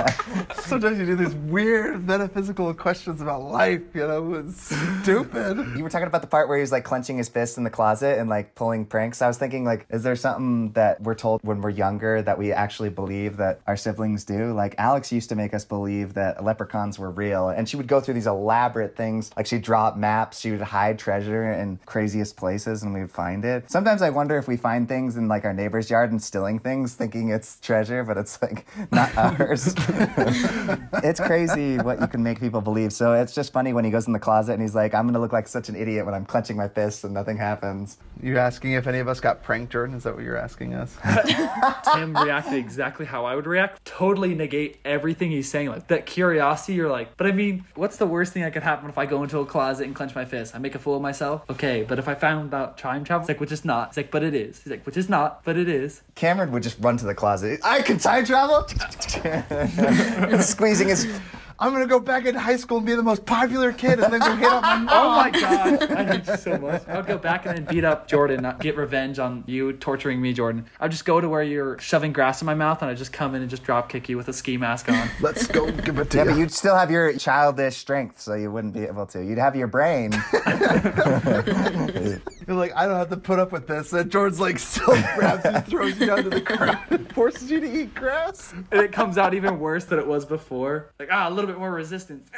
Sometimes you do these weird metaphysical questions about life, you know, it's stupid. You were talking about the part where he's like clenching his fist in the closet and like pulling pranks. I was thinking, like, is there something that we're told when we're younger that we actually believe that our siblings do? Like, Alex used to make us believe that leprechauns were real, and she would go through these elaborate things. Like, she'd draw up maps, she would hide treasure in craziest places, and we would find it. Sometimes I wonder if we find things in like our neighbor's yard and stealing things, thinking it's treasure, but it's like not ours. It's crazy what you can make people believe. So it's just funny when he goes in the closet and he's like, I'm gonna look like such an idiot when I'm clenching my fists and nothing happens. You asking if any of us got pranked, Jordan? Is that what you're asking us? Tim reacted exactly how I would react. Totally negate everything he's saying. Like, that curiosity, you're like, but I mean, what's the worst thing that could happen if I go into a closet and clench my fist? I make a fool of myself? Okay, but if I found out time travel, it's like, which is not. It's like, but it is. He's like, which is not, but it is. Cameron would just run to the closet. I can time travel? Squeezing his... I'm going to go back into high school and be the most popular kid and then go hit up my mom. Oh my God. I hate you so much. I'll go back and then beat up Jordan, not get revenge on you torturing me, Jordan. I'll just go to where you're shoving grass in my mouth and I just come in and just drop kick you with a ski mask on. Let's go give it to you. Yeah, but you'd still have your childish strength, so you wouldn't be able to. You'd have your brain. You're like, I don't have to put up with this. And Jordan's like, still grabs you, throws you down to the ground, and forces you to eat grass. And it comes out even worse than it was before. Like, a little bit more resistance.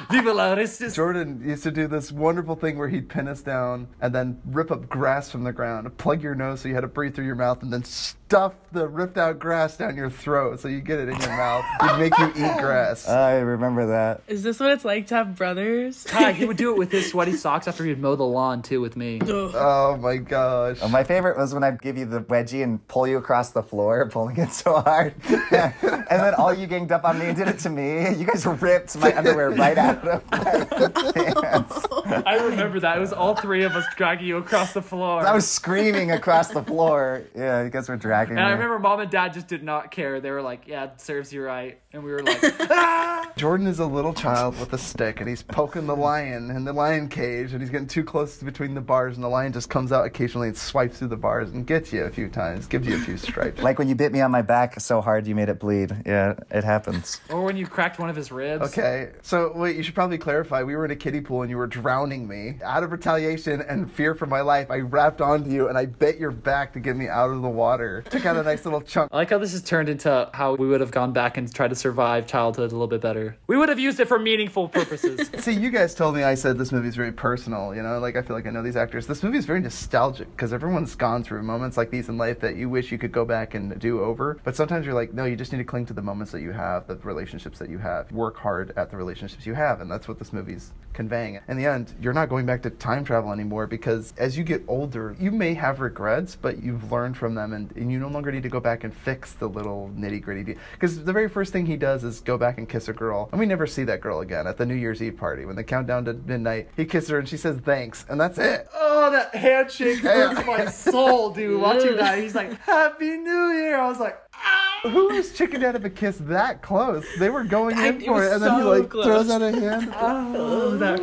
Viva la resistance. Jordan used to do this wonderful thing where he'd pin us down and then rip up grass from the ground, plug your nose so you had to breathe through your mouth, and then stuff the ripped out grass down your throat so you get it in your mouth. He'd make you eat grass. I remember that. Is this what it's like to have brothers? He would do it with his sweaty socks after you'd mow the lawn too with me. Oh my gosh. Oh, my favorite was when I'd give you the wedgie and pull you across the floor, pulling it so hard. And then all you ganged up on me and did it to me. You guys ripped my underwear right out of my pants. I remember that. It was all three of us dragging you across the floor. I was screaming across the floor. Yeah, you guys were dragging me. And I remember Mom and Dad just did not care. They were like, yeah, it serves you right. And we were like, ah! Jordan is a little child with a stick, and he's poking the lion in the lion cage, and he's getting too close between the bars, and the lion just comes out occasionally and swipes through the bars and gets you a few times, gives you a few stripes. Like when you bit me on my back so hard you made it bleed. Yeah, it happens. Or when you cracked one of his ribs. Okay, so wait, you should probably clarify. We were in a kiddie pool, and you were drowning me. Out of retaliation and fear for my life, I wrapped onto you, and I bit your back to get me out of the water. Took out a nice little chunk. I like how this has turned into how we would have gone back and tried to survive childhood a little bit better. We would have used it for meaningful purposes. See, you guys told me I said this movie's very personal, you know? Like, I feel like I know these actors. This movie is very nostalgic, because everyone's gone through moments like these in life that you wish you could go back and do over. But sometimes you're like, no, you just need to cling to the moments that you have, the relationships that you have. Work hard at the relationships you have, and that's what this movie's conveying. In the end, you're not going back to time travel anymore, because as you get older, you may have regrets, but you've learned from them, and you no longer need to go back and fix the little nitty-gritty. Because the very first thing he does is go back and kiss a girl, and we never see that girl again at the New Year's Eve party. When they count down to midnight, he kisses her, and she says thanks, and that's it. Oh, that handshake hurts my soul, dude. Watching that, he's like, Happy New Year. I was like, ah. Who was chickened out of a kiss that close? They were going in It for was it, and then he so like close. throws out a hand. Oh, that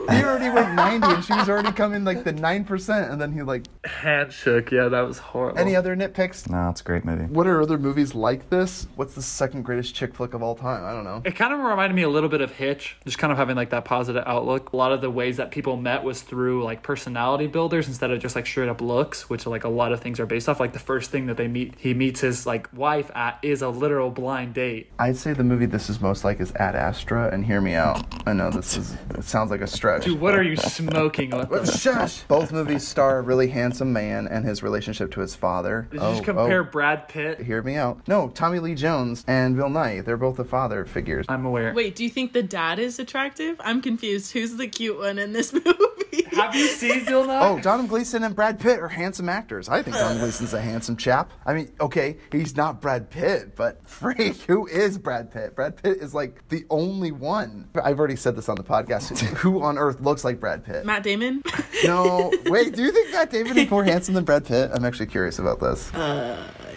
He already went 90, and she was already coming like the 9%, and then he like. handshook. Yeah, that was horrible. Any other nitpicks? No, it's a great movie. What are other movies like this? What's the second greatest chick flick of all time? I don't know. It kind of reminded me a little bit of Hitch, just kind of having like that positive outlook. A lot of the ways that people met was through like personality builders instead of just like straight up looks, which like a lot of things are based off. Like the first thing that he meets his like wife at is a literal blind date. I'd say the movie this is most like is Ad Astra, and hear me out. I know it sounds like a stretch. Dude, what are you smoking with? But shush! Both movies star a really handsome man and his relationship to his father. Did you just compare Brad Pitt? Hear me out. No, Tommy Lee Jones and Bill Nye. They're both the father figures. I'm aware. Wait, do you think the dad is attractive? I'm confused. Who's the cute one in this movie? Have you seen Bill Nye? Oh, Donald Gleason and Brad Pitt are handsome actors. I think Donald Gleason's a handsome chap. I mean, okay, he's not Brad Pitt, but freak, who is Brad Pitt? Brad Pitt is like the only one. I've already said this on the podcast. Who on earth looks like Brad Pitt? Matt Damon? No, wait, do you think Matt Damon is more handsome than Brad Pitt? I'm actually curious about this.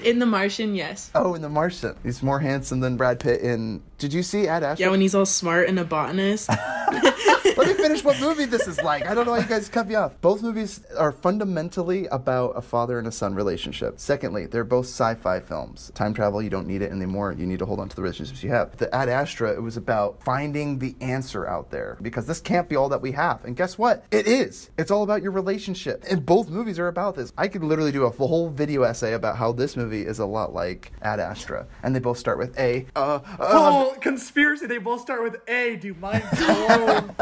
In The Martian, yes. Oh, in The Martian. He's more handsome than Brad Pitt in... Did you see Ad Astra? Yeah, when he's all smart and a botanist. Let me finish what movie this is like. I don't know why you guys cut me off. Both movies are fundamentally about a father and a son relationship. Secondly, they're both sci-fi films. Time travel, you don't need it anymore. You need to hold on to the relationships you have. The Ad Astra, it was about finding the answer out there, because this can't be all that we have. And guess what? It is. It's all about your relationship. And both movies are about this. I could literally do a whole video essay about how this movie is a lot like Ad Astra. And they both start with A. Conspiracy. They both start with A. Dude, mind blown.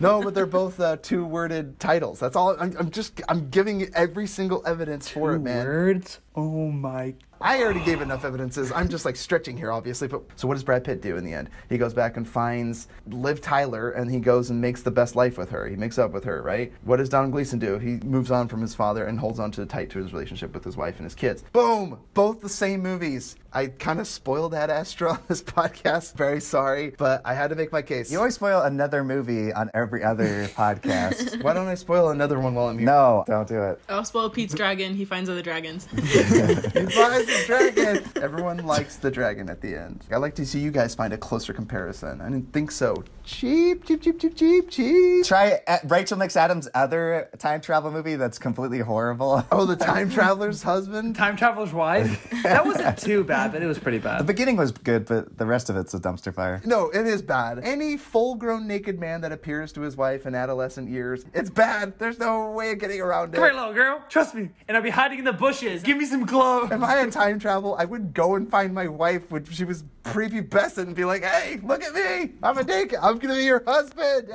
No, but they're both two-worded titles. That's all. I'm giving every single evidence for it, man. Words? Oh my. I already gave enough evidences. I'm just like stretching here, obviously. But so what does Brad Pitt do in the end? He goes back and finds Liv Tyler, and he goes and makes the best life with her. He makes up with her, right? What does Donald Gleason do? He moves on from his father and holds on tight to his relationship with his wife and his kids. Boom! Both the same movies. I kind of spoiled Ad Astra on this podcast. Very sorry, but I had to make my case. You always spoil another movie on every other podcast. Why don't I spoil another one while I'm here? No, don't do it. I'll spoil Pete's dragon. He finds other dragons. He finds the dragon. Everyone likes the dragon at the end. I'd like to see you guys find a closer comparison. I didn't think so. Cheap. Try Rachel McAdams' other time travel movie that's completely horrible. Oh, the time traveler's husband? Time Traveler's Wife? That wasn't too bad, but it was pretty The bad. beginning was good, but the rest of it's a dumpster fire. No, it is bad. Any full-grown naked man that appears to his wife in adolescent years, it's bad. There's no way of getting around it. Come here, little girl. Trust me. And I'll be hiding in the bushes. Give me some gloves. If I had time travel, I would go and find my wife when she was prepubescent and be like, hey, look at me. I'm a naked. I'm going to be your husband.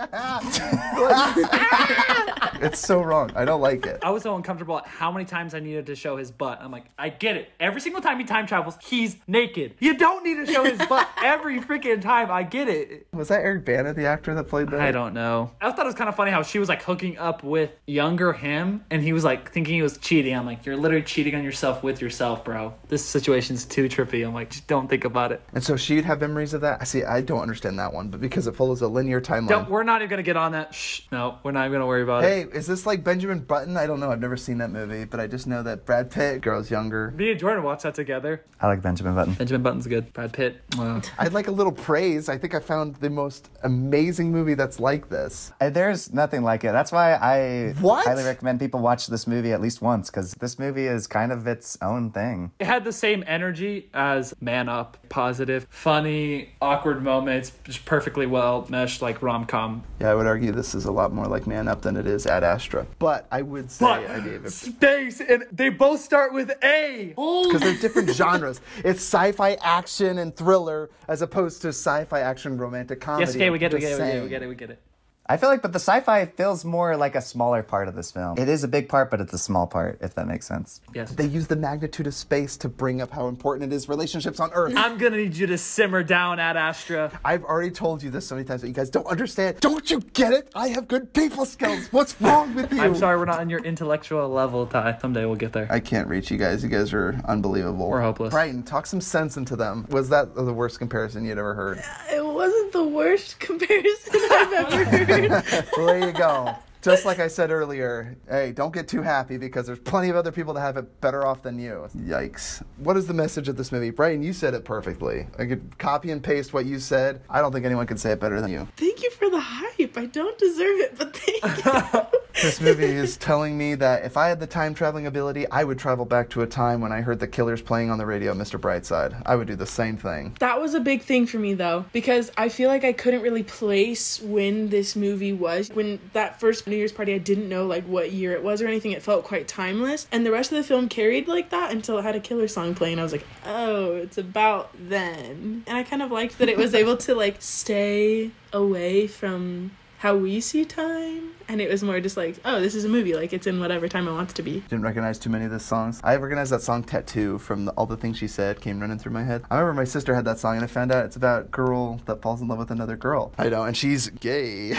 It's so wrong. I don't like it. I was so uncomfortable at how many times I needed to show his butt. I'm like, I get it. Every single time he time travels, he's naked. You don't need to show his butt every freaking time. I get it. Was that Eric Bana, the actor that played that? I don't know. I thought it was kind of funny how she was like hooking up with younger him and he was like thinking he was cheating. I'm like, you're literally cheating on yourself with yourself, bro. This situation's too trippy. I'm like, just don't think about it. And so she'd have memories of that? I see, I don't understand that one, but because it follows a linear timeline. We're not even going to get on that. Shh. No, we're not even going to worry about it. Hey, is this like Benjamin Button? I don't know. I've never seen that movie, but I just know that Brad Pitt, girl's younger. Me and Jordan watched that together. I like Benjamin Button. Benjamin Button's good. Brad Pitt. Wow. I'd like a little praise. I think I found the most amazing movie that's like this. There's nothing like it. That's why I What? highly recommend people watch this movie at least once, because this movie is kind of its own thing. It had the same energy as Man Up. Positive, funny, awkward moments, just perfectly well meshed like rom-com. Yeah, I would argue this is a lot more like Man Up than it is Ad Astra. But I would say I gave it... space, and they both start with A. Because they're different genres. It's sci-fi action and thriller as opposed to sci-fi action romantic comedy. Yes, okay, we get Just saying. it. I feel like, but the sci-fi feels more like a smaller part of this film. It is a big part, but it's a small part, if that makes sense. Yes. They use the magnitude of space to bring up how important it is relationships on Earth. I'm gonna need you to simmer down, Ad Astra. I've already told you this so many times, but you guys don't understand. Don't you get it? I have good people skills. What's wrong with you? I'm sorry we're not on your intellectual level, Ty. Someday we'll get there. I can't reach you guys. You guys are unbelievable. We're hopeless. Brighton, talk some sense into them. Was that the worst comparison you'd ever heard? It wasn't the worst comparison I've ever heard. Well, there you go. Just like I said earlier, hey, don't get too happy because there's plenty of other people that have it better off than you. Yikes. What is the message of this movie? Brian, you said it perfectly. I could copy and paste what you said. I don't think anyone can say it better than you. Thank you for the hype. I don't deserve it, but thank you. This movie is telling me that if I had the time traveling ability, I would travel back to a time when I heard the Killers playing on the radio, Mr. Brightside. I would do the same thing. That was a big thing for me, though, because I feel like I couldn't really place when this movie was. When that first New Year's party, I didn't know, like, what year it was or anything. It felt quite timeless. And the rest of the film carried like that until it had a Killer song playing. I was like, oh, it's about then. And I kind of liked that it was able to, like, stay away from how we see time, and it was more just like, oh, this is a movie, like it's in whatever time I want it to be. Didn't recognize too many of the songs. I recognized that song Tattoo from all the things she said came running through my head. I remember my sister had that song and I found out it's about a girl that falls in love with another girl. I know, and she's gay.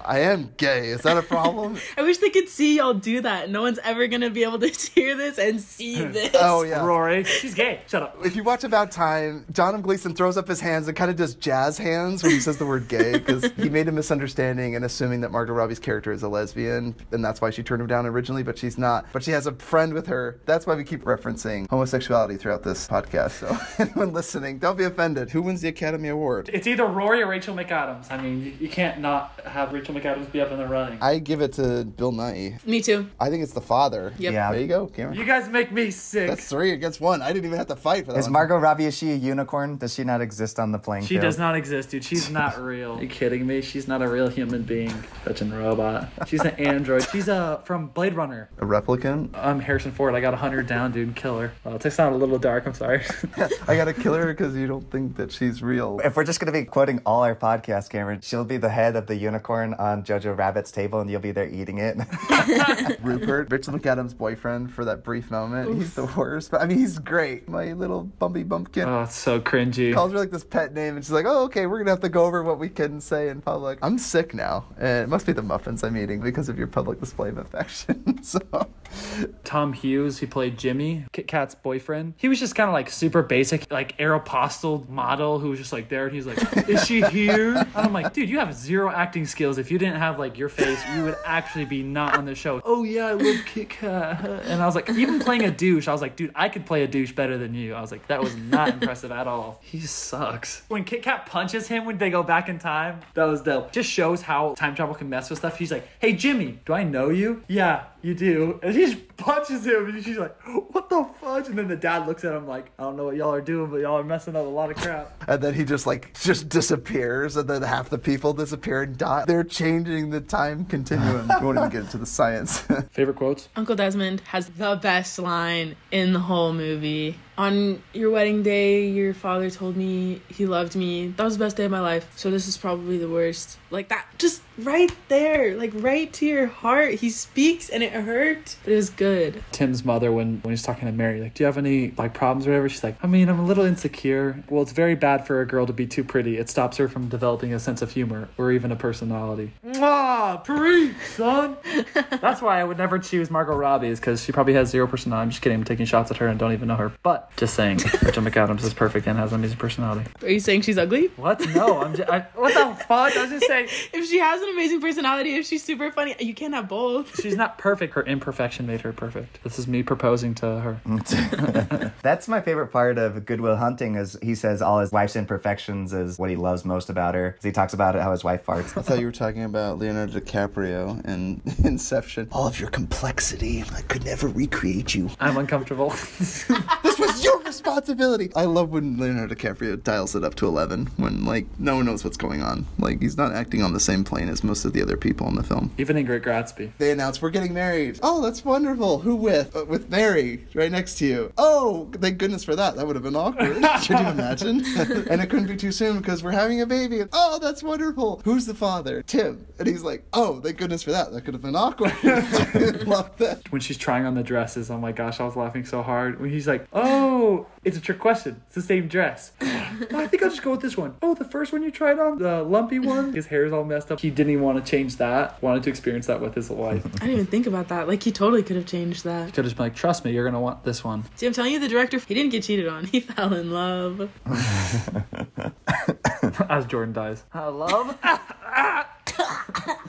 I am gay. Is that a problem? I wish they could see y'all do that. No one's ever gonna be able to hear this and see this. Oh yeah. Rory, she's gay. Shut up. If you watch About Time, John M. Gleason throws up his hands and kind of does jazz hands when he says the word gay because he made a misunderstanding and assuming that Margot Robbie's character is a lesbian, and that's why she turned him down originally, but she's not. But she has a friend with her. That's why we keep referencing homosexuality throughout this podcast. So anyone listening, don't be offended. Who wins the Academy Award? It's either Rory or Rachel McAdams. I mean, you can't not have Rachel McAdams be up in the running. I give it to Bill Nighy. Me too. I think it's the father. Yep. Yeah. There you go, Cameron. You guys make me sick. That's 3 against 1. I didn't even have to fight for that Is one. Margot Robbie, is she a unicorn? Does she not exist on the playing She field? does not exist, dude. She's not real. Are you kidding me? She's not a real human being. Such a robot. She's an android. She's from Blade Runner. A replicant? I'm Harrison Ford. I got 100 down, dude. Kill her. Well, it sounded a little dark. I'm sorry. I gotta kill her because you don't think that she's real. If we're just going to be quoting all our podcasts, Cameron, she'll be the head of the unicorn on Jojo Rabbit's table and you'll be there eating it. Rupert, Rachel McAdams' boyfriend for that brief moment. He's the worst. But I mean, he's great. My little bumpy bumpkin. Oh, it's so cringy. Calls her like this pet name and she's like, oh, okay, we're gonna have to go over what we can say in public. I'm sick now. And it must be the muffins I'm eating because of your public display of affection. So Tom Hughes, he played Jimmy, Kit Kat's boyfriend. He was just kind of like super basic, like Aeropostale model who was just like there and he's like, is she here? And I'm like, dude, you have zero acting skills. If you didn't have like your face, you would actually be not on the show. Oh yeah, I love Kit Kat. And I was like, even playing a douche, I was like, dude, I could play a douche better than you. I was like, that was not impressive at all. He sucks. When Kit Kat punches him when they go back in time, that was dope. Just shows how time travel can mess with stuff. He's like, hey Jimmy, do I know you? Yeah, you do. And he just punches him and she's like, what the fudge? And then the dad looks at him like, I don't know what y'all are doing, but y'all are messing up a lot of crap. and then he just disappears and then half the people disappear and die. They're changing the time continuum. We won't even get into the science. Favorite quotes? Uncle Desmond has the best line in the whole movie. on your wedding day, your father told me he loved me. That was the best day of my life. So this is probably the worst. Like that, just right there, like right to your heart. He speaks and it hurt, but it was good. Tim's mother, when he's talking to Mary, like, do you have any like problems or whatever? She's like, I mean, I'm a little insecure. Well, it's very bad for a girl to be too pretty. It stops her from developing a sense of humor or even a personality. Mwah! Preach, son! That's why I would never choose Margot Robbie, is because she probably has zero personality. I'm just kidding. I'm taking shots at her and don't even know her. But just saying, Rachel McAdams is perfect and has an amazing personality. Are you saying she's ugly? What? No, what the fuck? I was just saying. If she has an amazing personality, if she's super funny, you can't have both. She's not perfect. Her imperfection made her perfect. This is me proposing to her. That's my favorite part of Good Will Hunting, is he says all his wife's imperfections is what he loves most about her. He talks about how his wife farts. I thought you were talking about Leonardo DiCaprio and Inception. All of your complexity. I could never recreate you. I'm uncomfortable. This was your responsibility. I love when Leonardo DiCaprio dials it up to 11 when, like, no one knows what's going on. Like, he's not acting on the same plane as most of the other people in the film. Even in Great Gatsby. They announce, we're getting married. Oh, that's wonderful. Who with? With Mary, right next to you. Oh, thank goodness for that. That would have been awkward. Could you imagine? And it couldn't be too soon because we're having a baby. Oh, that's wonderful. Who's the father? Tim. And he's like, oh, thank goodness for that. That could have been awkward. Love that. When she's trying on the dresses, oh my gosh, I was laughing so hard. When he's like, oh, it's a trick question. It's the same dress. Oh, I think I'll just go with this one. Oh, the first one you tried on, the lumpy one. His hair is all messed up. He didn't even want to change that. Wanted to experience that with his wife. I didn't even think about that. Like, he totally could have changed that. He could have just been like, trust me, you're going to want this one. See, I'm telling you, the director, he didn't get cheated on. He fell in love. As Jordan dies. Love?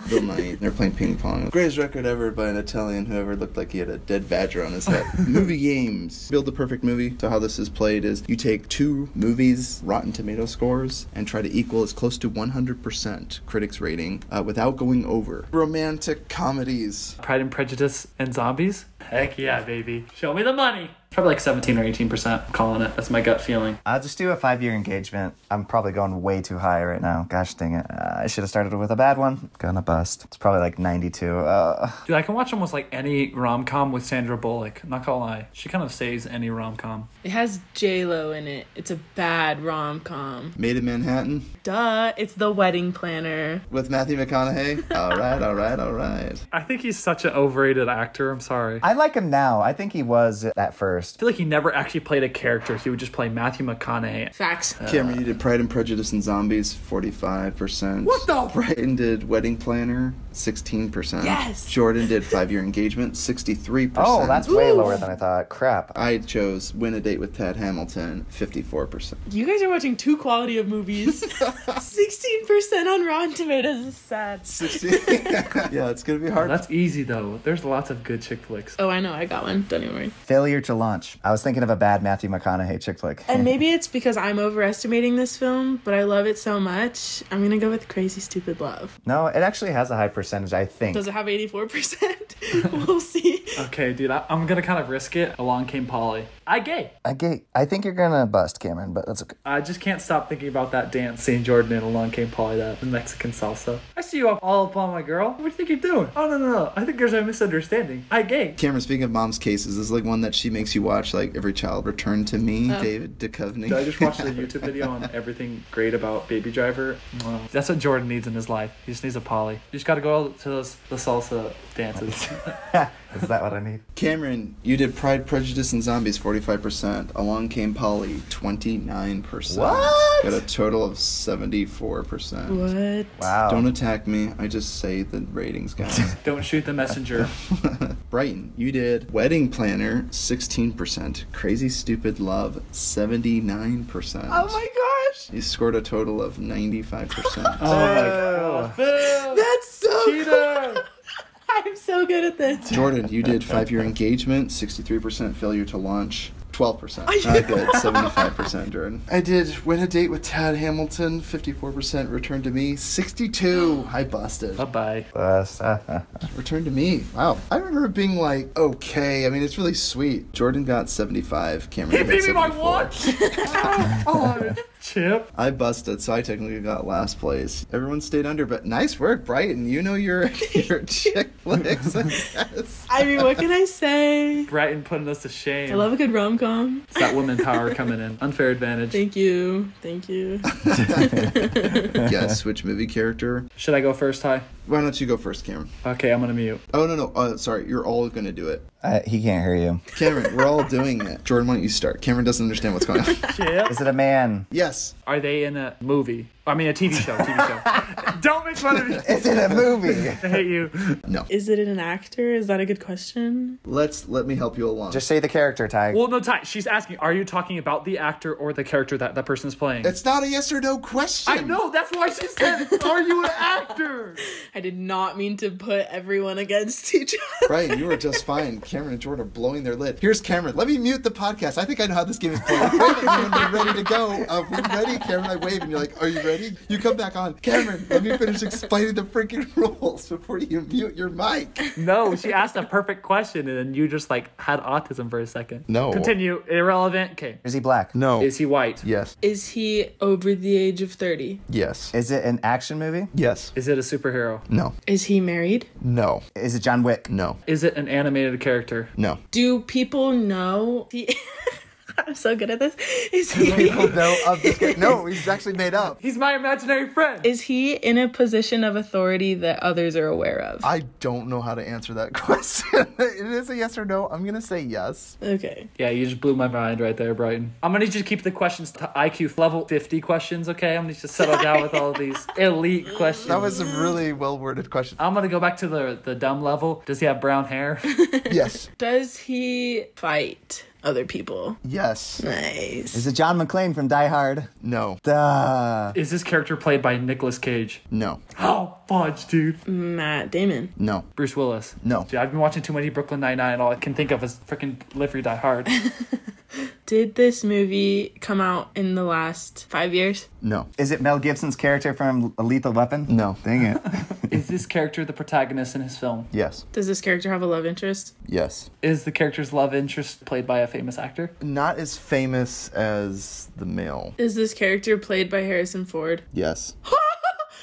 Bill Nye, they're playing ping pong. Greatest record ever by an Italian who ever looked like he had a dead badger on his head. Movie games. Build the perfect movie. So how this is played is you take two movies' Rotten Tomato scores and try to equal as close to 100% critics rating without going over. Romantic comedies. Pride and Prejudice and Zombies? Heck yeah, baby. Show me the money. Probably like 17 or 18%. I'm calling it. That's my gut feeling. I'll just do a 5-year engagement. I'm probably going way too high right now. Gosh dang it. I should have started with a bad one. Gonna bust. It's probably like 92. Dude, I can watch almost like any rom-com with Sandra Bullock. Not gonna lie. She kind of saves any rom-com. It has J-Lo in it. It's a bad rom-com. Made in Manhattan. Duh, it's The Wedding Planner. With Matthew McConaughey. All right. I think he's such an overrated actor. I'm sorry. I like him now. I think he was at first. I feel like he never actually played a character. He would just play Matthew McConaughey. Facts. Cameron, you did Pride and Prejudice and Zombies, 45%. What the? Brighton did Wedding Planner, 16%. Yes. Jordan did 5-Year Engagement, 63%. Oh, that's way lower than I thought. Crap. I chose Win a Date with Ted Hamilton, 54%. You guys are watching two quality of movies. 16% on Rotten Tomatoes is sad. 60. Yeah, it's going to be hard. That's easy, though. There's lots of good chick flicks. Oh, I know. I got one. Don't even worry. Failure to Launch. I was thinking of a bad Matthew McConaughey chick flick. And maybe it's because I'm overestimating this film, but I love it so much. I'm going to go with Crazy Stupid Love. No, it actually has a high percentage, I think. Does it have 84%? We'll see. Okay, dude, I'm going to kind of risk it. Along Came Polly. I think you're gonna bust, Cameron, but that's okay. I just can't stop thinking about that dance scene Jordan in Along Came Polly, that Mexican salsa. I see you up all up on my girl. What do you think you're doing? Oh, no. I think there's a misunderstanding. Cameron, speaking of mom's cases, this is like one that she makes you watch, like Every Child Return to Me, David Duchovny. I just watched the YouTube video on everything great about Baby Driver. That's what Jordan needs in his life. He just needs a Polly. You just gotta go to the salsa dances. Is that what I need? Cameron, you did Pride, Prejudice, and Zombies, 45%. Along Came Polly, 29%. What? Got a total of 74%. What? Wow. Don't attack me. I just say the ratings, guys. Don't shoot the messenger. Brighton, you did Wedding Planner, 16%. Crazy Stupid Love, 79%. Oh my gosh. You scored a total of 95%. Oh my god. That's so Cheater. cool. I'm so good at this. Jordan, you did 5-Year Engagement, 63%. Failure to Launch, 12%. Not good. 75%, Jordan. I did Win a Date with Tad Hamilton, 54%. Return to Me, 62%. I busted. Bye-bye. Bust. Return to Me. Wow. I remember it being like, okay. I mean, it's really sweet. Jordan got 75. Cameron got 74. My watch. Oh, Chip. I busted, so I technically got last place. Everyone stayed under, but nice work, Brighton. You know your chick flicks. Yes. I mean, what can I say? Brighton putting us to shame. I love a good rom-com. It's that woman power coming in. Unfair advantage. Thank you. Thank you. Guess which movie character? Should I go first, Ty? Why don't you go first, Cameron? Okay, I'm gonna mute. Oh, no. Sorry, you're all going to do it. He can't hear you. Cameron, we're all doing it. Jordan, why don't you start? Cameron doesn't understand what's going on. Chip. Is it a man? Yes. Are they in a movie? I mean, a TV show. Don't make fun of me. Is it a movie? I hate you. No. Is it an actor? Is that a good question? Let me help you along. Just say the character, Ty. Well, no, Ty. She's asking, are you talking about the actor or the character that that person is playing? It's not a yes or no question. I know. That's why she said, are you an actor? I did not mean to put everyone against each other. Brian, you are just fine. Cameron and Jordan are blowing their lid. Here's Cameron. Let me mute the podcast. I think I know how this game is played. Wait at me when you're ready to go. We're ready, Cameron. I wave and you're like, are you ready? You come back on. Cameron, let me finish explaining the freaking rules before you mute your mic. No, she asked a perfect question and then you just like had autism for a second. No. Continue. Irrelevant. Okay. Is he black? No. Is he white? Yes. Is he over the age of 30? Yes. Is it an action movie? Yes. Is it a superhero? No. Is he married? No. Is it John Wick? No. Is it an animated character? No. Do people know I'm so good at this. Is he People know of this guy. No, he's actually made up. He's my imaginary friend. is he in a position of authority that others are aware of? I don't know how to answer that question. It is a yes or no. I'm going to say yes. Okay. Yeah, you just blew my mind right there, Brighton. I'm gonna need you to keep the questions to IQ level 50 questions, okay? I'm gonna need you to settle down with all of these elite questions. That was a really well-worded question. I'm gonna go back to the dumb level. Does he have brown hair? Yes. Does he fight other people? Yes. Nice. Is it John McClane from Die Hard? No. Duh. Is this character played by Nicolas Cage? No. Oh, fudge, dude. Matt Damon? No. Bruce Willis? No. Dude, I've been watching too many Brooklyn Nine-Nine and all I can think of is freaking Live Free Die Hard. Did this movie come out in the last 5 years? No. Is it Mel Gibson's character from A Lethal Weapon? No. Dang it. Is this character the protagonist in his film? Yes. Does this character have a love interest? Yes. Is the character's love interest played by a famous actor? Not as famous as the male. Is this character played by Harrison Ford? Yes.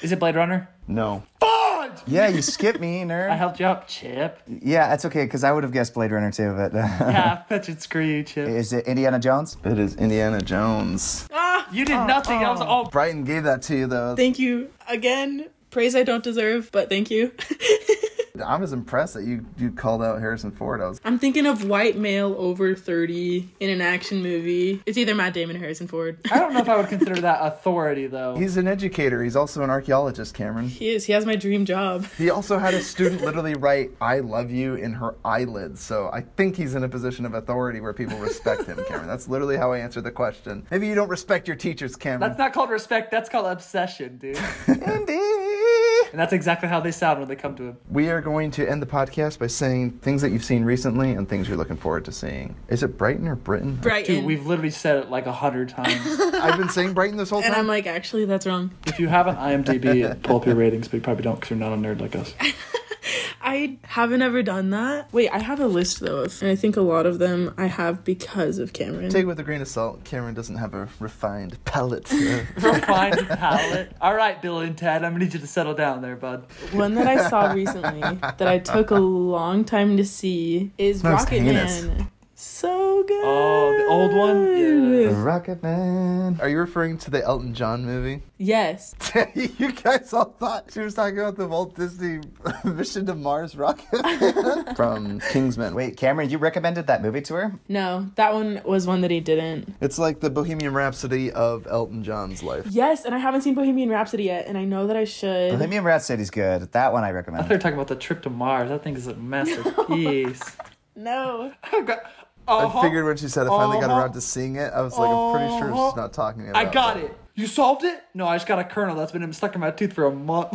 Is it Blade Runner? No. Fudge! Yeah, you skipped me, nerd. I helped you out, Chip. Yeah, that's okay, because I would have guessed Blade Runner too, but... Yeah, fetch and screw you, Chip. Is it Indiana Jones? It is Indiana Jones. You did nothing. I was all... Brighton gave that to you, though. Thank you. Again, praise I don't deserve, but thank you. I was impressed that you called out Harrison Ford. I'm thinking of white male over 30 in an action movie. It's either Matt Damon or Harrison Ford. I don't know if I would consider that authority, though. He's an educator. He's also an archaeologist, Cameron. He is. He has my dream job. He also had a student literally write, I love you in her eyelids. So I think he's in a position of authority where people respect him, Cameron. That's literally how I answered the question. Maybe you don't respect your teachers, Cameron. That's not called respect. That's called obsession, dude. Indeed. And that's exactly how they sound when they come to him. We are going to end the podcast by saying things that you've seen recently and things you're looking forward to seeing. Is it Brighton or Britain? Brighton. Dude, we've literally said it like 100 times. I've been saying Brighton this whole time. And I'm like, actually, that's wrong. If you have an IMDb, pull up your ratings, but you probably don't because you're not a nerd like us. I haven't ever done that. Wait, I have a list though, and I think a lot of them I have because of Cameron. Take it with a grain of salt. Cameron doesn't have a refined palate. Refined palate. All right, Bill and Ted, I'm going to need you to settle down there, bud. One that I saw recently that I took a long time to see is That's Rocket heinous. Man. So good. Oh, the old one? Yeah. Rocket Man. Are you referring to the Elton John movie? Yes. You guys all thought she was talking about the Walt Disney Mission to Mars rocket Man from Kingsman. Wait, Cameron, you recommended that movie to her? No, that one was one that he didn't. It's like the Bohemian Rhapsody of Elton John's life. Yes, and I haven't seen Bohemian Rhapsody yet, and I know that I should. Bohemian Rhapsody's good. That one I I recommend. thought you were talking about the trip to Mars. That thing is a masterpiece. No. I figured when she said I finally got around to seeing it, I was like, I'm pretty sure she's not talking about I got that. it. You solved it? No, I just got a kernel that's been stuck in my tooth for a month.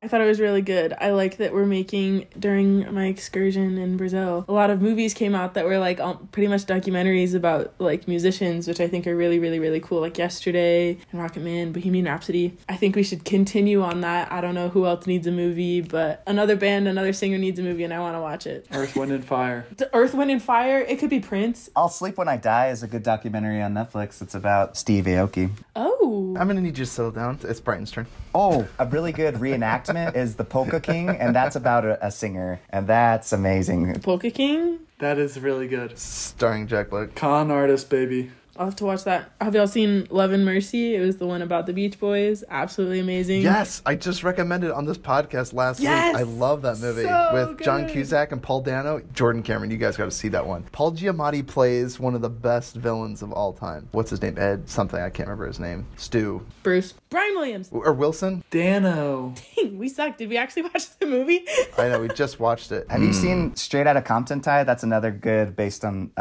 I thought it was really good. I like that we're making, during my excursion in Brazil, a lot of movies came out that were like pretty much documentaries about like musicians, which I think are really, really, really cool. Like Yesterday and Rocket Man, Bohemian Rhapsody. I think we should continue on that. I don't know who else needs a movie, but another band, another singer needs a movie and I want to watch it. Earth, Wind, and Fire. Earth, Wind, and Fire. It could be Prince. I'll Sleep When I Die is a good documentary on Netflix. It's about Steve Aoki. Oh. I'm gonna need you to settle down. It's Brighton's turn. Oh, a really good reenactment is The Polka King, and that's about a singer, and that's amazing. Polka King? That is really good. Starring Jack Black. Con artist, baby. I'll have to watch that. Have y'all seen Love and Mercy? It was the one about the Beach Boys. Absolutely amazing. Yes, I just recommended it on this podcast last week. Yes! I love that movie So with John good. Cusack and Paul Dano. Jordan Cameron, you guys got to see that one. Paul Giamatti plays one of the best villains of all time. What's his name? Ed something. I can't remember his name. Stu. Bruce. Brian Williams. Or Wilson? Dano. Dang, we suck. Did we actually watch the movie? I know, we just watched it. Have you seen Straight Outta Compton, Ty? That's another good based on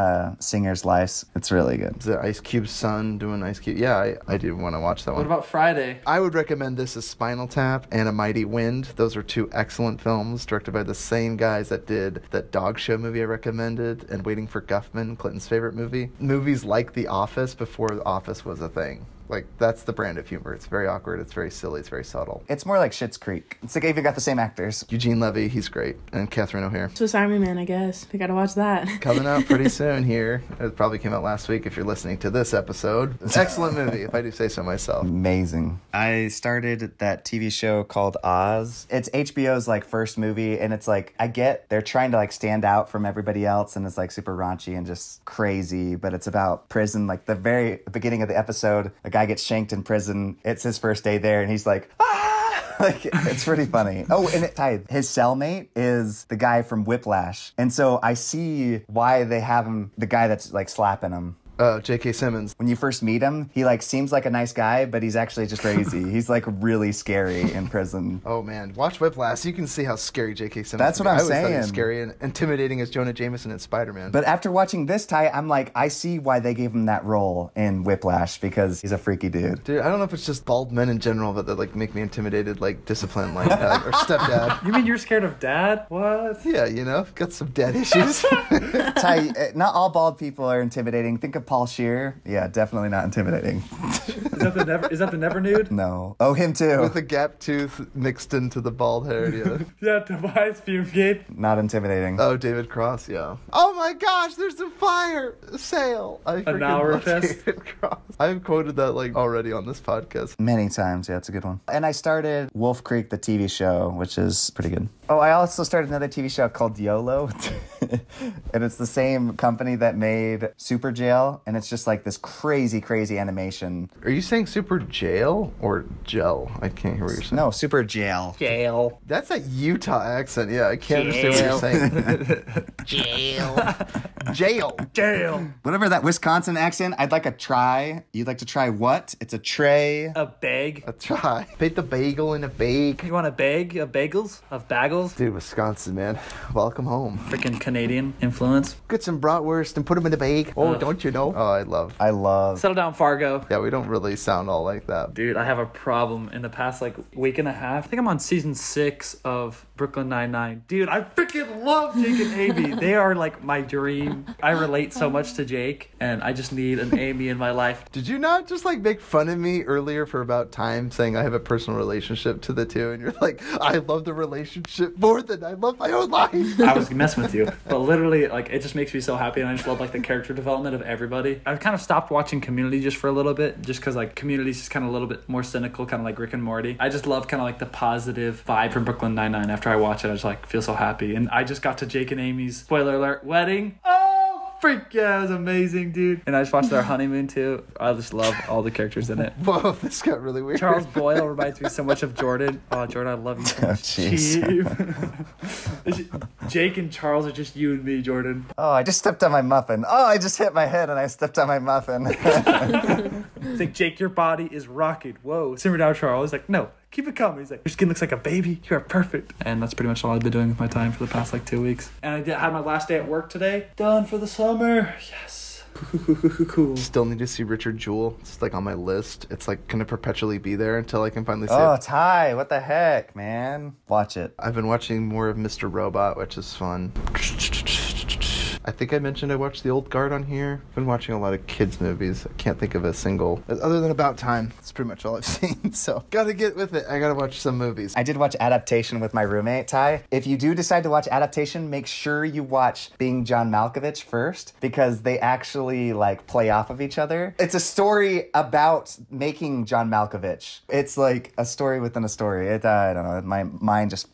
singers' lives. It's really good. Is it Ice Cube's son doing Ice Cube? Yeah, I do want to watch that What one. about Friday? I would recommend this as Spinal Tap and A Mighty Wind. Those are two excellent films directed by the same guys that did that dog show movie I recommended and Waiting for Guffman, Clinton's favorite movie. Movies like The Office before The Office was a thing. Like, that's the brand of humor. It's very awkward. It's very silly. It's very subtle. It's more like Schitt's Creek. It's like even got the same actors. Eugene Levy, he's great. And Catherine O'Hare. Swiss Army Man, I guess. We gotta watch that. Coming out pretty soon here. It probably came out last week if you're listening to this episode. Excellent movie, if I do say so myself. Amazing. I started that TV show called Oz. It's HBO's like first movie, and it's like, I get they're trying to like stand out from everybody else, and it's like super raunchy and just crazy, but it's about prison. Like the very beginning of the episode, a guy gets shanked in prison. It's his first day there, and he's like, ah! Like, it's pretty funny. Oh, and his cellmate is the guy from Whiplash. And so I see why they have him, the guy that's like slapping him. J.K. Simmons. When you first meet him, he like seems like a nice guy, but he's actually just crazy. He's like really scary in prison. Oh man, watch Whiplash. You can see how scary J.K. Simmons. That's what I'm I always thought he saying. was scary and intimidating as Jonah Jameson in Spider-Man. But after watching this, Ty, I'm like, I see why they gave him that role in Whiplash, because he's a freaky dude. Dude, I don't know if it's just bald men in general that like make me intimidated, like disciplined, like dad or stepdad. You mean you're scared of dad? What? Yeah, you know, got some dad issues. Ty, not all bald people are intimidating. Think of Paul Scheer. Yeah, definitely not intimidating. Is that the Never Nude? No. Oh, him too. With a gap tooth mixed into the bald hair. Yeah. Yeah, Tobias Fugate. Not intimidating. Oh, David Cross. Yeah. Oh my gosh, there's a fire sale. I freaking hour love test? David Cross. I've quoted that like already on this podcast. Many times. Yeah, it's a good one. And I started Wolf Creek, the TV show, which is pretty good. Oh, I also started another TV show called YOLO. And it's the same company that made Super Jail. And it's just like this crazy, crazy animation. Are you saying Super Jail or Gel? I can't hear what you're saying. No, Super Jail. Jail. That's a Utah accent. Yeah, I can't understand what you're saying. Jail. Jail. Jail. Whatever that Wisconsin accent, I'd like a try. You'd like to try what? It's a tray. A bag. A try. Bake the bagel in a bake. You want a bag of bagels? Of bagels? Dude, Wisconsin, man. Welcome home. Freaking Canadian influence. Get some bratwurst and put them in a bake. Oh, don't you know? Oh, I love. I love. Settle down, Fargo. Yeah, we don't really sound all like that. Dude, I have a problem in the past like week and a half. I think I'm on season 6 of Brooklyn Nine-Nine. Dude, I freaking love Jake and Amy. They are like my dream. I relate so much to Jake, and I just need an Amy in my life. Did you not just like make fun of me earlier for about time saying I have a personal relationship to the two? And you're like, I love the relationship more than I love my own life. I was messing with you, but literally, like, it just makes me so happy, and I just love like the character development of everybody. I've kind of stopped watching Community just for a little bit, just because like Community's just kind of a little bit more cynical, kind of like Rick and Morty. I just love kind of like the positive vibe from Brooklyn Nine-Nine. After I watch it, I just like feel so happy, and I just got to Jake and Amy's, spoiler alert, wedding. Oh, freak yeah, it was amazing, dude. And I just watched their honeymoon too. I just love all the characters in it. Whoa, this got really weird. Charles Boyle reminds me so much of Jordan. Oh, Jordan, I love you so much. Jake and Charles are just you and me, Jordan. Oh, I just stepped on my muffin. Oh, I just hit my head and I stepped on my muffin. It's like, Jake, your body is rocking. Whoa. Simmer down, Charles. He's like, no, keep it coming. He's like, your skin looks like a baby. You are perfect. And that's pretty much all I've been doing with my time for the past like 2 weeks. And I had my last day at work today. Done for the summer. Yes. Cool. Still need to see Richard Jewell. It's like on my list. It's like gonna perpetually be there until I can finally see Oh, it. Ty, what the heck, man? Watch it. I've been watching more of Mr. Robot, which is fun. I think I mentioned I watched The Old Guard on here. I've been watching a lot of kids movies. I can't think of a single other than About Time. That's pretty much all I've seen. So gotta get with it. I gotta watch some movies. I did watch Adaptation with my roommate, Ty. If you do decide to watch Adaptation, make sure you watch Being John Malkovich first, because they actually like play off of each other. It's a story about making John Malkovich. It's like a story within a story. I don't know. My mind just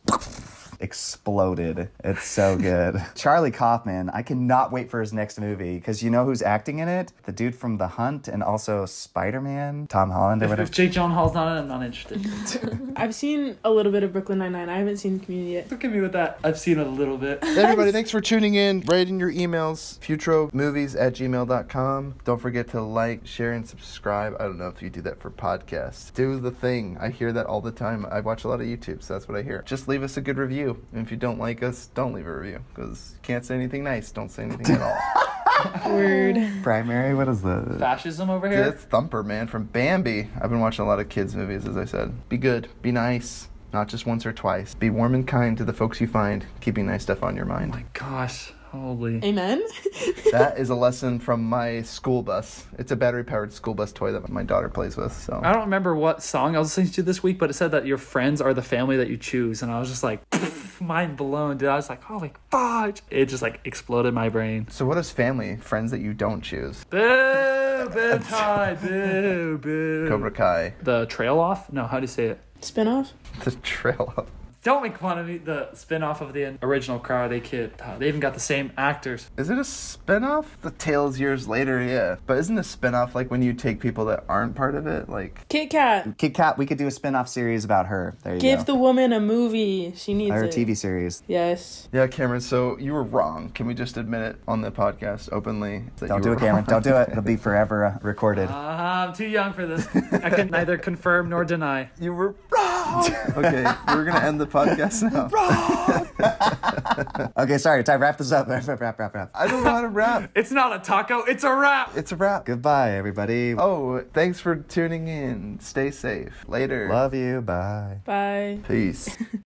exploded. It's so good. Charlie Kaufman, I cannot wait for his next movie, because you know who's acting in it? The dude from The Hunt and also Spider-Man, Tom Holland or If whatever. Jake Gyllenhaal's not in it, I'm not interested. I've seen a little bit of Brooklyn Nine-Nine. I haven't seen Community yet. Look at me with that. I've seen it a little bit. Hey everybody, thanks for tuning in. Write in your emails, futromovies@gmail.com. Don't forget to like, share, and subscribe. I don't know if you do that for podcasts. Do the thing. I hear that all the time. I watch a lot of YouTube, so that's what I hear. Just leave us a good review. And if you don't like us, don't leave a review, because you can't say anything nice. Don't say anything at all. Word. Primary? What is that? Fascism over Yeah, here. it's Thumper, man, from Bambi. I've been watching a lot of kids' movies, as I said. Be good. Be nice. Not just once or twice. Be warm and kind to the folks you find, keeping nice stuff on your Oh mind. my gosh. Holy. Amen. That is a lesson from my school bus. It's a battery-powered school bus toy that my daughter plays with. So I don't remember what song I was listening to this week, but it said that your friends are the family that you choose. And I was just like, mind blown, dude. I was like, holy fuck. It just like exploded my brain. So what is family? Friends that you don't choose? Boo, boo, Ty, boo, boo. Cobra Kai. The trail off? No, how do you say it? Spinoff. The trail up. Don't make fun of me. The spin-off of the original Karate Kid. They even got the same actors. Is it a spin-off? The Tales Years Later, yeah. But isn't a spin-off like when you take people that aren't part of it? Like, Kit Kat. Kit Kat, we could do a spin-off series about her. There you Give go. the woman a movie. She needs Or a it. TV series. Yes. yeah, Cameron, so you were wrong. Can we just admit it on the podcast openly? That Don't you do were it, Cameron. wrong? Don't do it. It'll be forever recorded. I'm too young for this. I can neither confirm nor deny. You were wrong! Okay, we're gonna end the podcast now. Okay, sorry. Ty, wrap this up. Wrap. I don't know how to rap. It's not a taco, it's a wrap. It's a wrap. Goodbye, everybody. Oh, thanks for tuning in. Stay safe. Later. Love you. Bye. Bye. Peace.